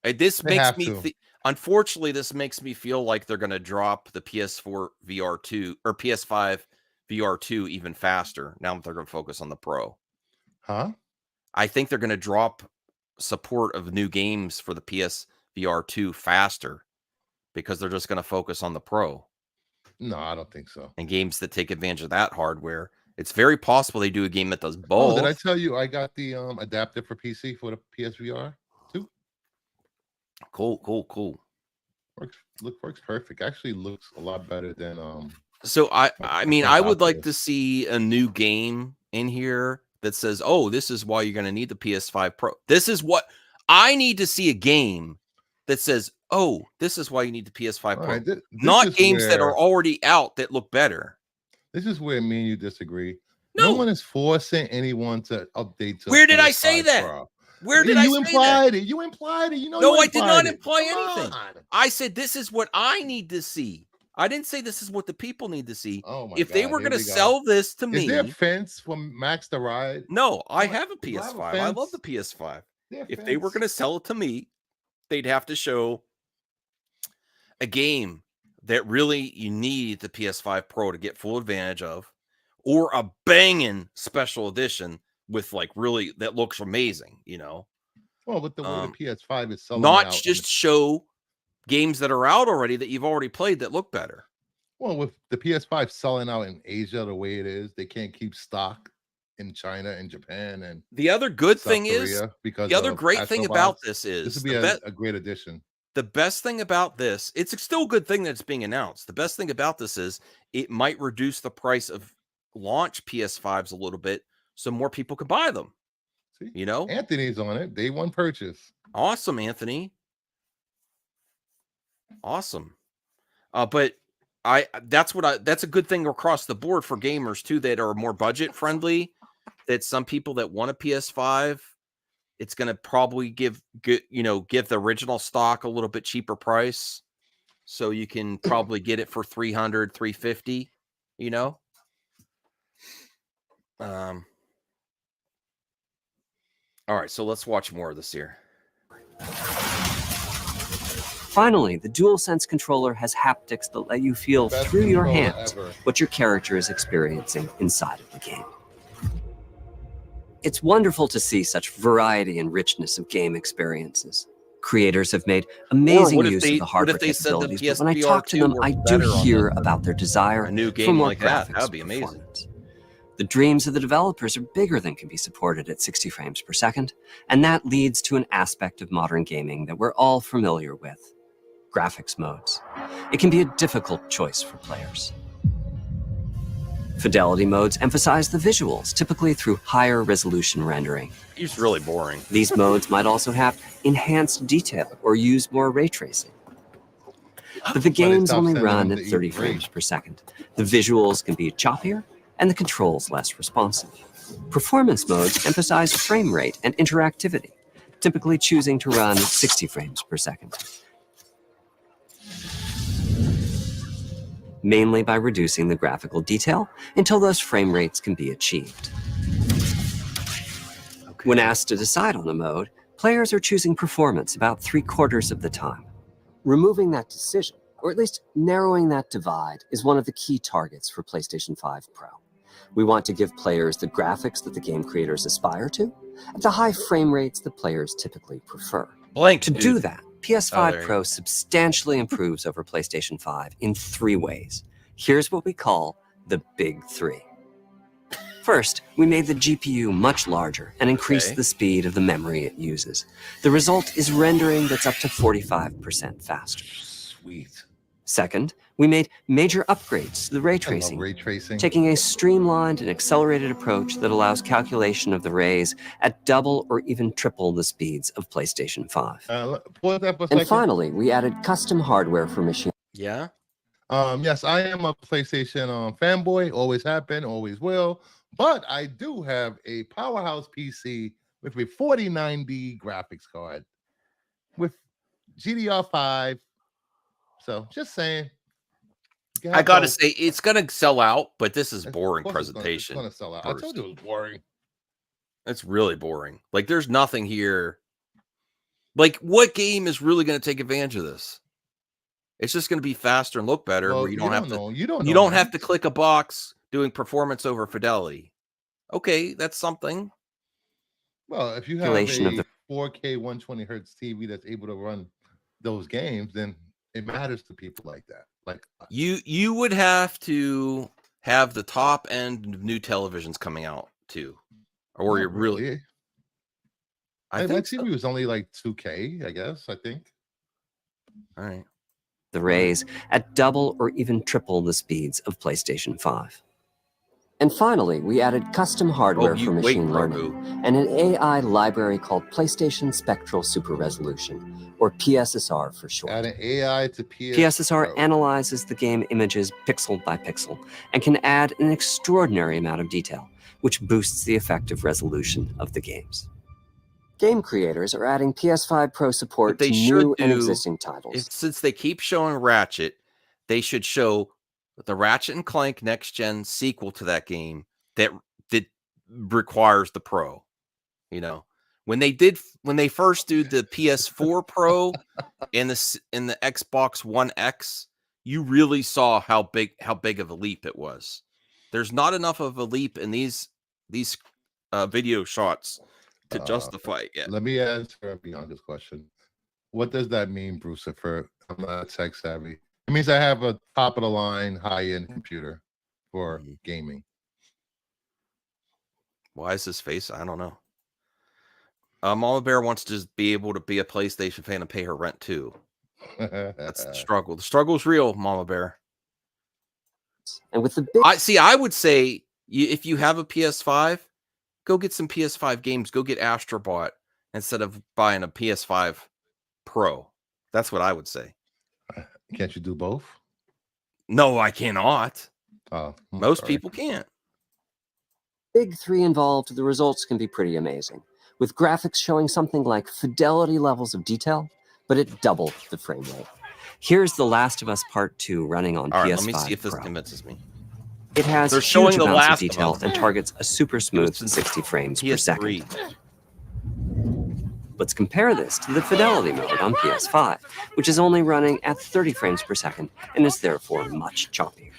This They makes have me. to. Unfortunately, this makes me feel like they're going to drop the PS4 VR2 or PS5 VR2 even faster. Now that they're going to focus on the Pro, Huh? I think they're going to drop support of new games for the PS VR2 faster because they're just going to focus on the Pro No, I don't think so. and games that take advantage of that hardware. It's very possible they do a game that does both. Oh, did I tell you I got the adapter for PC for the PSVR 2? Cool. Works perfect. Actually looks a lot better than So I mean, current I would like Oculus. to see a new game in here that says, "Oh, this is why you're going to need the PS5 Pro." This is what I need to see, a game that says, "Oh, this is why you need the PS5 All Pro." right, this Not is games that are where already out that look better. this is where me and you disagree. No. No one is forcing anyone to update to Where did I say PS5 that? Pro. Where did I You say implied it? You implied it. You know No, you I did not implied it. imply Come anything. on. I said this is what I need to see. I didn't say this is what the people need to see. Oh my If God, they were here going to we go. sell this to Is there a me, fence for Max to ride? no, I What? have a Do I have a PS5. I love fence? the PS5. Is there a If they were fence? going to sell it to me, they'd have to show a game that really you need the PS5 Pro to get full advantage of, or a banging special edition with like really that looks amazing, you know. Well, with the way the PS5 is selling Not out, just show games that are out already that you've already played that look better. well, with the PS5 selling out in Asia the way it is, they can't keep stock in China and Japan and The other good South thing is, Korea because the other of great thing about Astrobots. this This is would be a great addition. the best thing about this, it's still a good thing that it's being announced. The best thing about this is it might reduce the price of launch PS5s a little bit so more people can buy them. See, You know? Anthony's on it. Day one purchase. Awesome, Anthony. Awesome. But that's a good thing across the board for gamers too that are more budget friendly. That some people that want a PS5, it's going to probably give the original stock a little bit cheaper price. So you can probably get it for $300, $350, you know? All right, so let's watch more of this here. Finally, the DualSense controller has haptics that let you feel Best through your controller hands ever. what your character is experiencing inside of the game. It's wonderful to see such variety and richness of game experiences. Creators have made amazing what if use they- of the hardware what if they said the capabilities, but when I PSVR talk to them, 2 I worked do better on hear the- about their desire a new for game more like that? graphics That'd be amazing. performance. The dreams of the developers are bigger than can be supported at 60 frames per second, and that leads to an aspect of modern gaming that we're all familiar with: graphics modes. It can be a difficult choice for players. Fidelity modes emphasize the visuals, typically through higher resolution rendering. It's really boring. These modes might also have enhanced detail or use more ray tracing. But the games stopped only sending run them at to 30 E3. frames per second. The visuals can be choppier and the controls less responsive. Performance modes emphasize frame rate and interactivity, typically choosing to run at 60 frames per second, mainly by reducing the graphical detail until those frame rates can be achieved. When asked to decide on a mode, players are choosing performance about 3/4 of the time. Removing that decision, or at least narrowing that divide, is one of the key targets for PlayStation 5 Pro. We want to give players the graphics that the game creators aspire to, at the high frame rates that players typically prefer. Blank. To dude. do that, PS5 there you Pro go. substantially improves over PlayStation 5 in 3 ways. Here's what we call the Big 3. First, we made the GPU much larger and increased the speed of the memory it uses. The result is rendering that's up to 45% faster. Sweet. Second, we made major upgrades to the ray tracing, taking a streamlined and accelerated approach that allows calculation of the rays at double or even triple the speeds of PlayStation 5. And finally, we added custom hardware for machines. Yeah. Yes, I am a PlayStation fanboy, always have been, always will. But I do have a powerhouse PC with a 4090 graphics card with GDR5. So just saying. I gotta say, it's gonna sell out, but this is boring presentation. It's gonna sell out. I told you it was boring. It's really boring. Like, there's nothing here. Like, what game is really gonna take advantage of this? It's just gonna be faster and look better. Well, where you don't have to. You don't. You don't have to click a box doing performance over fidelity. Okay, that's something. Well, if you have a 4K 120 hertz TV that's able to run those games, then it matters to people like that. Like you would have to have the top end new televisions coming out too, or you're really. I think my TV was only like 2K, I guess. I think. All right. The rays at double or even triple the speeds of PlayStation 5. And finally, we added custom hardware for machine learning and an AI library called PlayStation Spectral Super Resolution, or PSSR for short. Add an AI to PSSR analyzes the game images pixel by pixel and can add an extraordinary amount of detail, which boosts the effective resolution of the games. Game creators are adding PS5 Pro support to new and existing titles. Since they keep showing Ratchet, they should show the Ratchet and Clank next gen sequel to that game that requires the Pro. You know, when they first did the PS4 Pro and the Xbox One X, you really saw how big of a leap it was. There's not enough of a leap in these video shots to justify it yet. Let me answer Bianca's question. What does that mean, Bruce? I'm not tech savvy. It means I have a top of the line, high end computer for gaming. Why is his face? I don't know. Mama Bear wants to just be able to be a PlayStation fan and pay her rent too. That's the struggle. The struggle is real, Mama Bear. And with the I would say if you have a PS5, go get some PS5 games. Go get Astrobot instead of buying a PS5 Pro. That's what I would say. Can't you do both? No, I cannot. Oh, most people can't. Big 3 involved, the results can be pretty amazing, with graphics showing something like fidelity levels of detail, but at double the frame rate. Here's The Last of Us Part 2 running on PS5 Let me see if this Pro. convinces me. It has huge amounts of detail and targets a super smooth 60 frames per second. Let's compare this to the fidelity mode on PS5, which is only running at 30 frames per second and is therefore much choppier.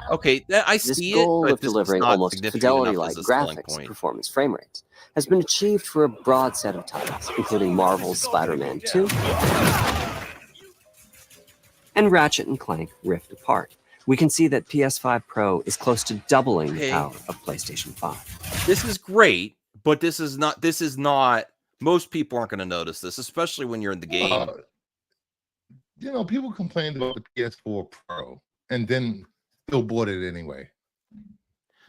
Okay, I see this goal it, of delivering almost fidelity-like graphics and performance frame rates has been achieved for a broad set of titles, including Marvel's Spider-Man 2 and Ratchet and Clank Rift Apart. We can see that PS5 Pro is close to doubling the power of PlayStation 5. This is great, but this is not. Most people aren't going to notice this, especially when you're in the game. People complained about the PS4 Pro and then still bought it anyway.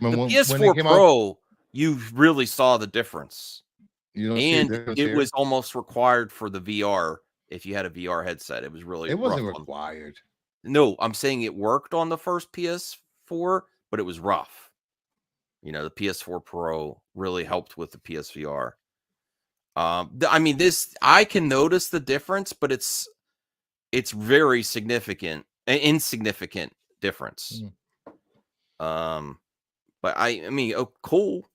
The PS4 Pro, you really saw the difference. And it was almost required for the VR. If you had a VR headset, it was really. It wasn't required. No, I'm saying it worked on the first PS4, but it was rough. The PS4 Pro really helped with the PSVR. I can notice the difference, but it's very insignificant difference. But cool.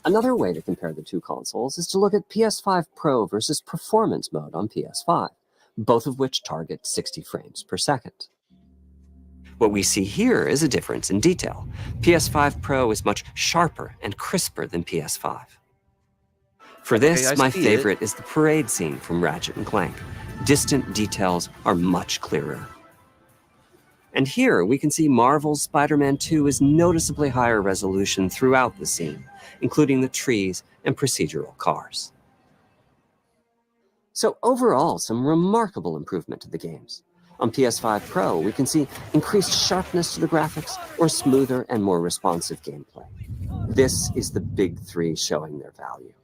Another way to compare the two consoles is to look at PS5 Pro versus performance mode on PS5, both of which target 60 frames per second. What we see here is a difference in detail. PS5 Pro is much sharper and crisper than PS5. For this, my favorite is the parade scene from Ratchet & Clank. Distant details are much clearer. And here we can see Marvel's Spider-Man 2 is noticeably higher resolution throughout the scene, including the trees and procedural cars. So overall, some remarkable improvement to the games. On PS5 Pro, we can see increased sharpness to the graphics or smoother and more responsive gameplay. This is the big three showing their value.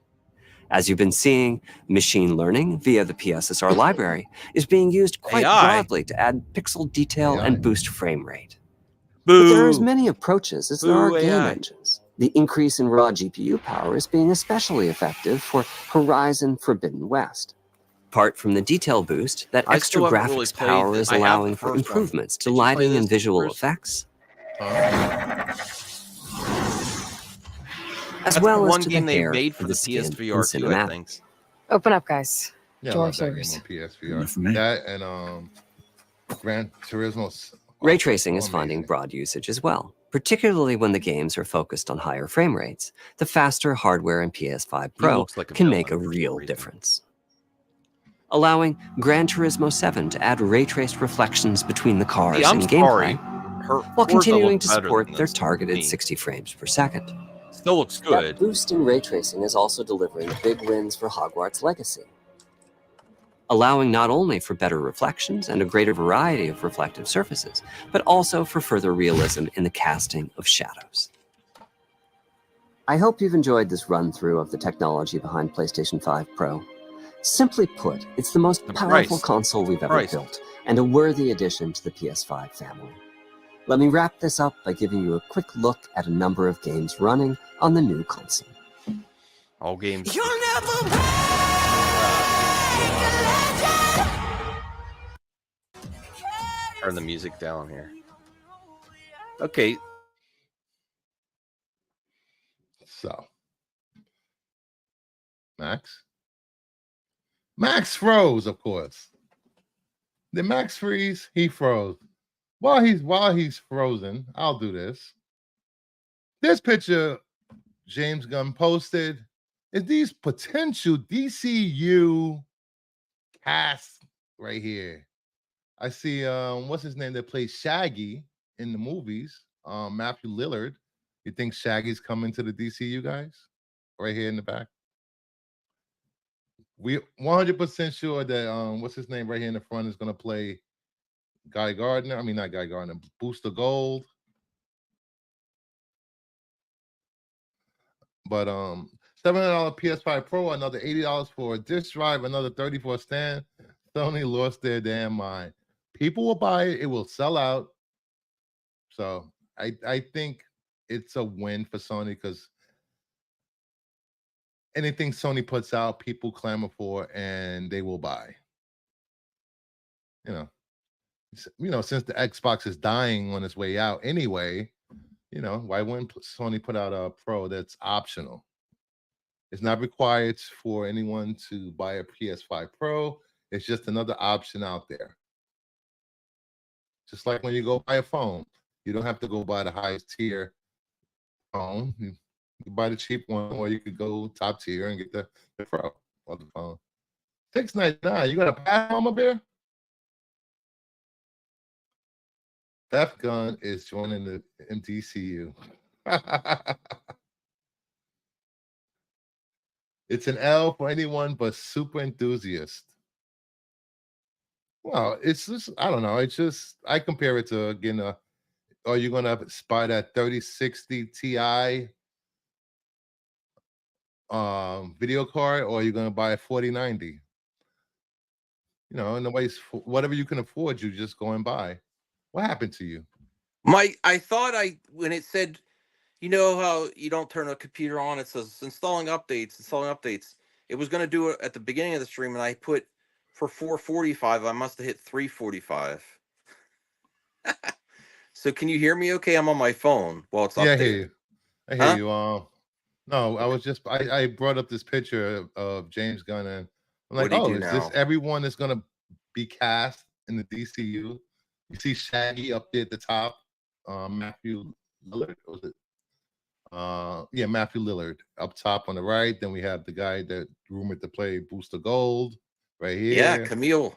As you've been seeing, machine learning via the PSSR library is being used quite broadly to add pixel detail and boost frame rate. But there are as many approaches as there are game engines. The increase in raw GPU power is being especially effective for Horizon Forbidden West. Apart from the detail boost, that extra graphics power is allowing for improvements to lighting and visual effects, as well as to the hair for the skin and cinematics. Open up, guys. Yeah, I love that game on PSVR. That and Gran Turismo. Ray tracing is finding broad usage as well, particularly when the games are focused on higher frame rates. The faster hardware in PS5 Pro can make a real difference. Allowing Gran Turismo 7 to add ray-traced reflections between the cars and gameplay, while continuing to support their targeted 60 frames per second. Still looks good. That boost in ray tracing is also delivering big wins for Hogwarts Legacy, allowing not only for better reflections and a greater variety of reflective surfaces, but also for further realism in the casting of shadows. I hope you've enjoyed this run-through of the technology behind PlayStation 5 Pro. Simply put, it's the most powerful console we've ever built, and a worthy addition to the PS5 family. Let me wrap this up by giving you a quick look at a number of games running on the new console. All games. You'll never turn the music down here. Okay. So, Max froze, of course. Did Max freeze? He froze. While he's frozen, I'll do this. This picture James Gunn posted is these potential DCU casts right here. I see what's his name that plays Shaggy in the movies? Matthew Lillard. You think Shaggy's coming to the DCU, guys? Right here in the back. We 100% sure that what's his name right here in the front is gonna play Guy Gardner. I mean, not Guy Gardner. Booster Gold. But $700 PS5 Pro, another $80 for a disk drive, another $30 for a stand. Sony lost their damn mind. People will buy it. It will sell out. So I think it's a win for Sony because anything Sony puts out, people clamor for, and they will buy. You know, since the Xbox is dying on its way out anyway, you know, why wouldn't Sony put out a Pro that's optional? It's not required for anyone to buy a PS5 Pro. It's just another option out there. Just like when you go buy a phone, you don't have to go buy the highest tier phone. You buy the cheap one, or you could go top tier and get the Pro on the phone. $6.99. You got a pass, Mama Bear? Beth Gunn is joining the MDCU. It's an L for anyone but super enthusiast. Well, it's just, I don't know. It's just, I compare it to, again, are you going to buy that 3060 Ti video card, or are you going to buy a 4090? You know, in the ways, whatever you can afford, you just go and buy. What happened to you? I thought when it said, you know how you don't turn a computer on, it says installing updates. It was going to do it at the beginning of the stream, and I put for 445. I must have hit 345. So can you hear me okay? I'm on my phone while it's updated. Yeah, I hear you. I hear you. No, I was just, I brought up this picture of James Gunn, and I'm like, oh, is this everyone that's going to be cast in the DCU? You see Shaggy up there at the top, Matthew Lillard, was it? Yeah, Matthew Lillard up top on the right. Then we have the guy that rumored to play Booster Gold right here. Yeah, Camille.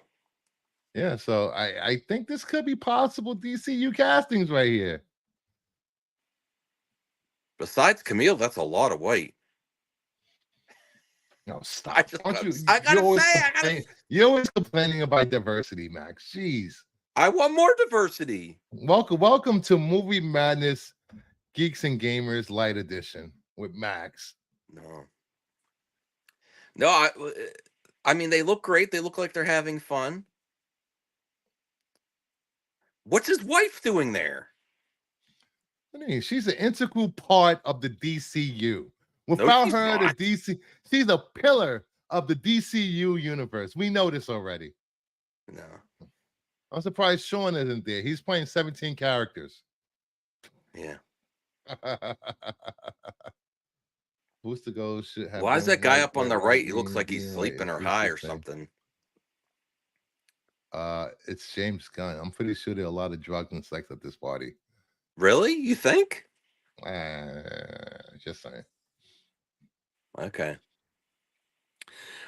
Yeah, so I think this could be possible DCU castings right here. Besides Camille, that's a lot of white. No, stop. You're always complaining about diversity, Max. Jeez. I want more diversity. Welcome to Movie Madness Geeks and Gamers Light Edition with Max. No, I mean, they look great. They look like they're having fun. What's his wife doing there? I mean, she's an integral part of the DCU. Without her, she's a pillar of the DCU universe. We know this already. No. I'm surprised Sean isn't there. He's playing 17 characters. Yeah. Booster Gold should have. Why is that guy up on the right? He looks like he's sleeping or high or something. It's James Gunn. I'm pretty sure there are a lot of drugs and sex at this party. Really? You think? Just saying. Okay.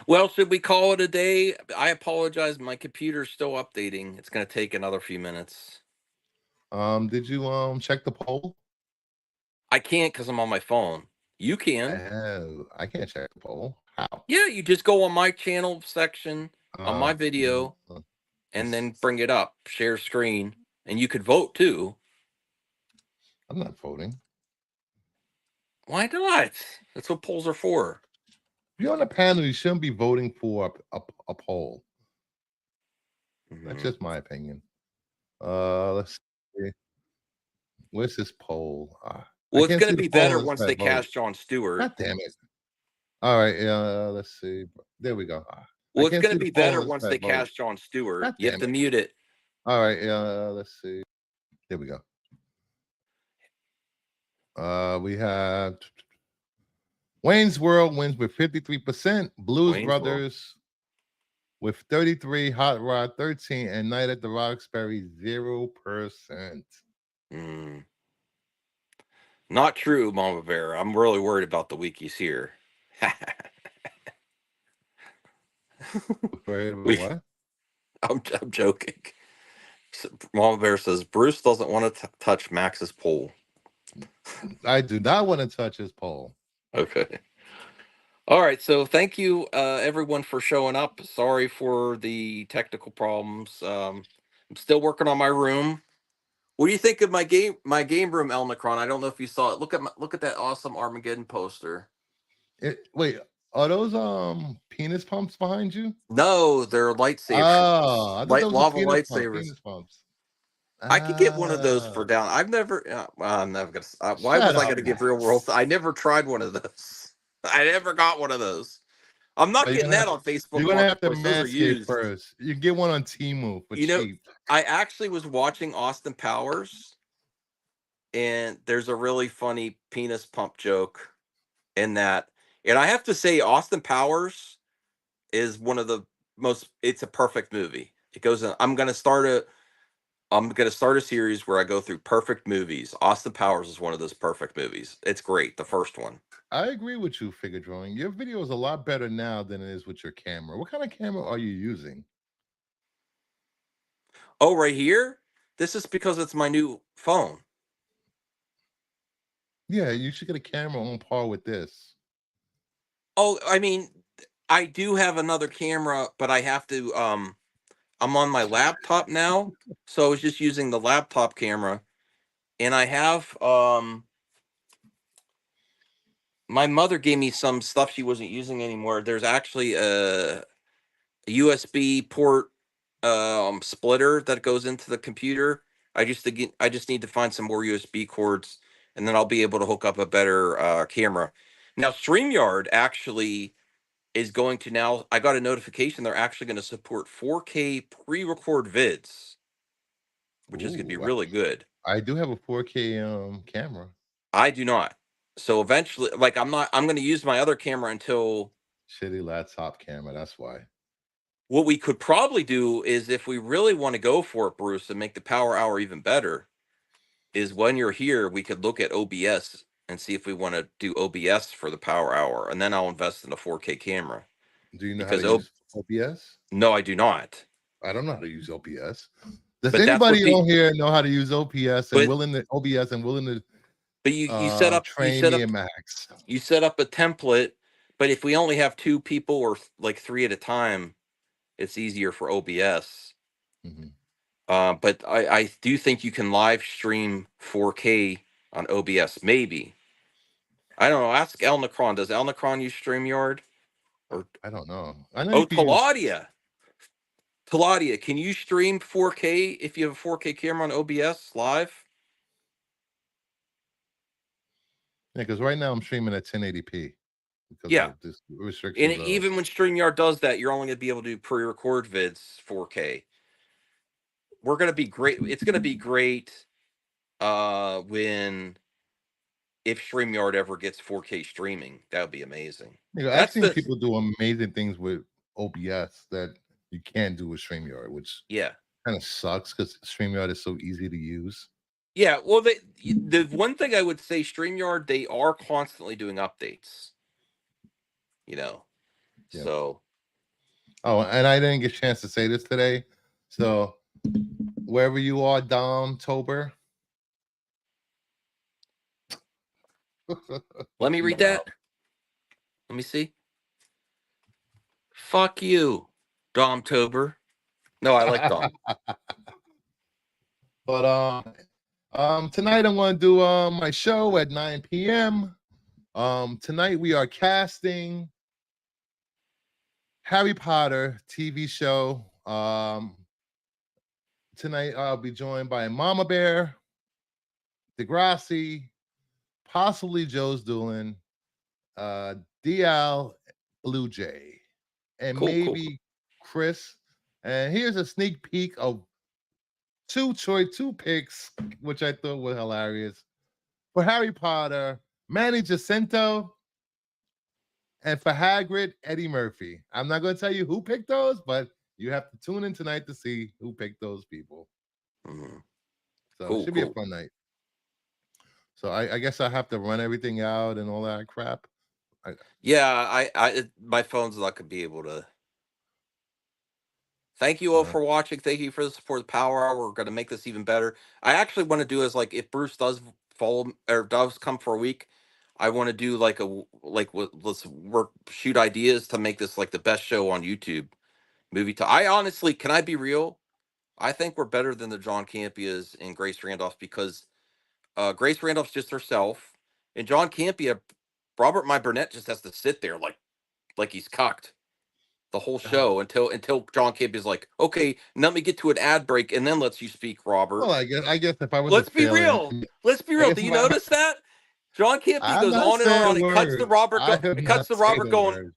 Well, should we call it a day? I apologize. My computer's still updating. It's going to take another few minutes. Did you check the poll? I can't because I'm on my phone. You can. I can't check the poll. How? Yeah, you just go on my channel section on my video and then bring it up, share screen, and you could vote too. I'm not voting. Why not? That's what polls are for. If you're on a panel, you shouldn't be voting for a poll. That's just my opinion. Let's see. Where's this poll? Well, it's going to be better once they cast Jon Stewart. God damn it. All right. Let's see. There we go. Well, it's going to be better once they cast Jon Stewart. You have to mute it. All right. Let's see. There we go. We have Wayne's World wins with 53%. Blues Brothers with 33, Hot Rod 13, and Night at the Roxbury 0%. Not true, Mama Bear. I'm really worried about the wikis here. Worried about what? I'm joking. Mama Bear says Bruce doesn't want to touch Max's poll. I do not want to touch his poll. Okay. All right. So thank you, everyone, for showing up. Sorry for the technical problems. I'm still working on my room. What do you think of my game room, El Necron? I don't know if you saw it. Look at that awesome Armageddon poster. Wait, are those penis pumps behind you? No, they're lightsabers. Oh, I thought lava lightsabers. Penis pumps. I could get one of those for down. I'm never gonna. Why was I gonna give real world? I never tried one of those. I never got one of those. I'm not getting that on Facebook. You're gonna have to manscape first. You get one on Temu for cheap. I actually was watching Austin Powers, and there's a really funny penis pump joke in that. And I have to say, Austin Powers is one of the most. It's a perfect movie. It goes in. I'm gonna start a series where I go through perfect movies. Austin Powers is one of those perfect movies. It's great. The first one. I agree with you, Figure Drawing. Your video is a lot better now than it is with your camera. What kind of camera are you using? Oh, right here? This is because it's my new phone. Yeah, you should get a camera on par with this. Oh, I mean, I do have another camera, but I have to I'm on my laptop now, so I was just using the laptop camera, and I have my mother gave me some stuff she wasn't using anymore. There's actually a USB port splitter that goes into the computer. I just need to find some more USB cords, and then I'll be able to hook up a better camera. Now, StreamYard actually is going to now. I got a notification they're actually going to support 4K pre-record vids, which is going to be really good. I do have a 4K camera. I do not. So eventually, like I'm going to use my other camera until shitty laptop camera. That's why. What we could probably do is, if we really want to go for it, Bruce, and make the Power Hour even better, is when you're here, we could look at OBS and see if we want to do OBS for the Power Hour, and then I'll invest in a 4K camera. Do you know how to use OBS? No, I do not. I don't know how to use OBS. Does But anybody on here know how to use OBS and willing to But you set up train me in Max? You set up a template, but if we only have 2 people or like 3 at a time, it's easier for OBS. But I do think you can live stream 4K on OBS. Maybe. I don't know. Ask El Necron. Does El Necron use StreamYard? Or I don't know. I know. Taladia, can you stream 4K if you have a 4K camera on OBS live? Yeah, because right now I'm streaming at 1080p because of this restriction. And even when StreamYard does that, you're only going to be able to do pre-record vids 4K. We're going to be great. It's going to be great if StreamYard ever gets 4K streaming. That would be amazing. I've seen people do amazing things with OBS that you can't do with StreamYard, which kind of sucks because StreamYard is so easy to use. Yeah, well, the one thing I would say, StreamYard, they are constantly doing updates. So. Oh, and I didn't get a chance to say this today. So, wherever you are, Dom Tober. Let me read that. Let me see. Fuck you, Dom Tober. No, I like Dom. But tonight I'm going to do my show at 9 p.m. Tonight we are casting Harry Potter TV show. Tonight I'll be joined by Mama Bear, Degrassi, possibly Joe's Doolin, DL, Blue Jay, and maybe Chris. And here's a sneak peek of two picks, which I thought were hilarious. For Harry Potter, Manny Jacinto, and for Hagrid, Eddie Murphy. I'm not going to tell you who picked those, but you have to tune in tonight to see who picked those people. So it should be a fun night. So I guess I have to run everything out and all that crap. My phone's not going to be able to. Thank you all for watching. Thank you for the support of the Power Hour. We're going to make this even better. I actually want to do is like if Bruce does follow or does come for a week, I want to do let's shoot ideas to make this like the best show on YouTube. I honestly, can I be real? I think we're better than the John Campias and Grace Randolphs because Grace Randolph's just herself, and John Campia, Robert My Burnett just has to sit there like he's cocked the whole show until John Campia's like, okay, let me get to an ad break and then let's you speak, Robert. Well, I guess if I was let's be real. Do you notice that? John Campia goes on and on and cuts the Robert going.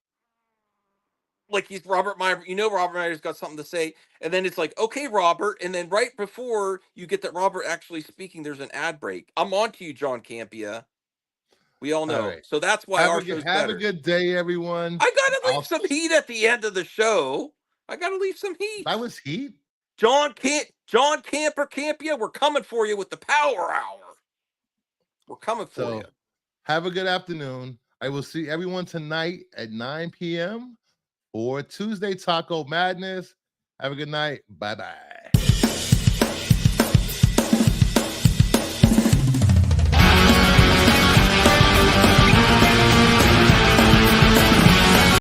Like he's Robert Meyer, Robert Meyer's got something to say, and then it's like, okay, Robert, and then right before you get that Robert actually speaking, there's an ad break. I'm on to you, John Campia. We all know, so that's why our show's better. Have a good day, everyone. I gotta leave some heat at the end of the show. I gotta leave some heat. That was heat. John Campia, we're coming for you with the Power Hour. We're coming for you. Have a good afternoon. I will see everyone tonight at 9 p.m. for Tuesday Taco Madness. Have a good night. Bye-bye.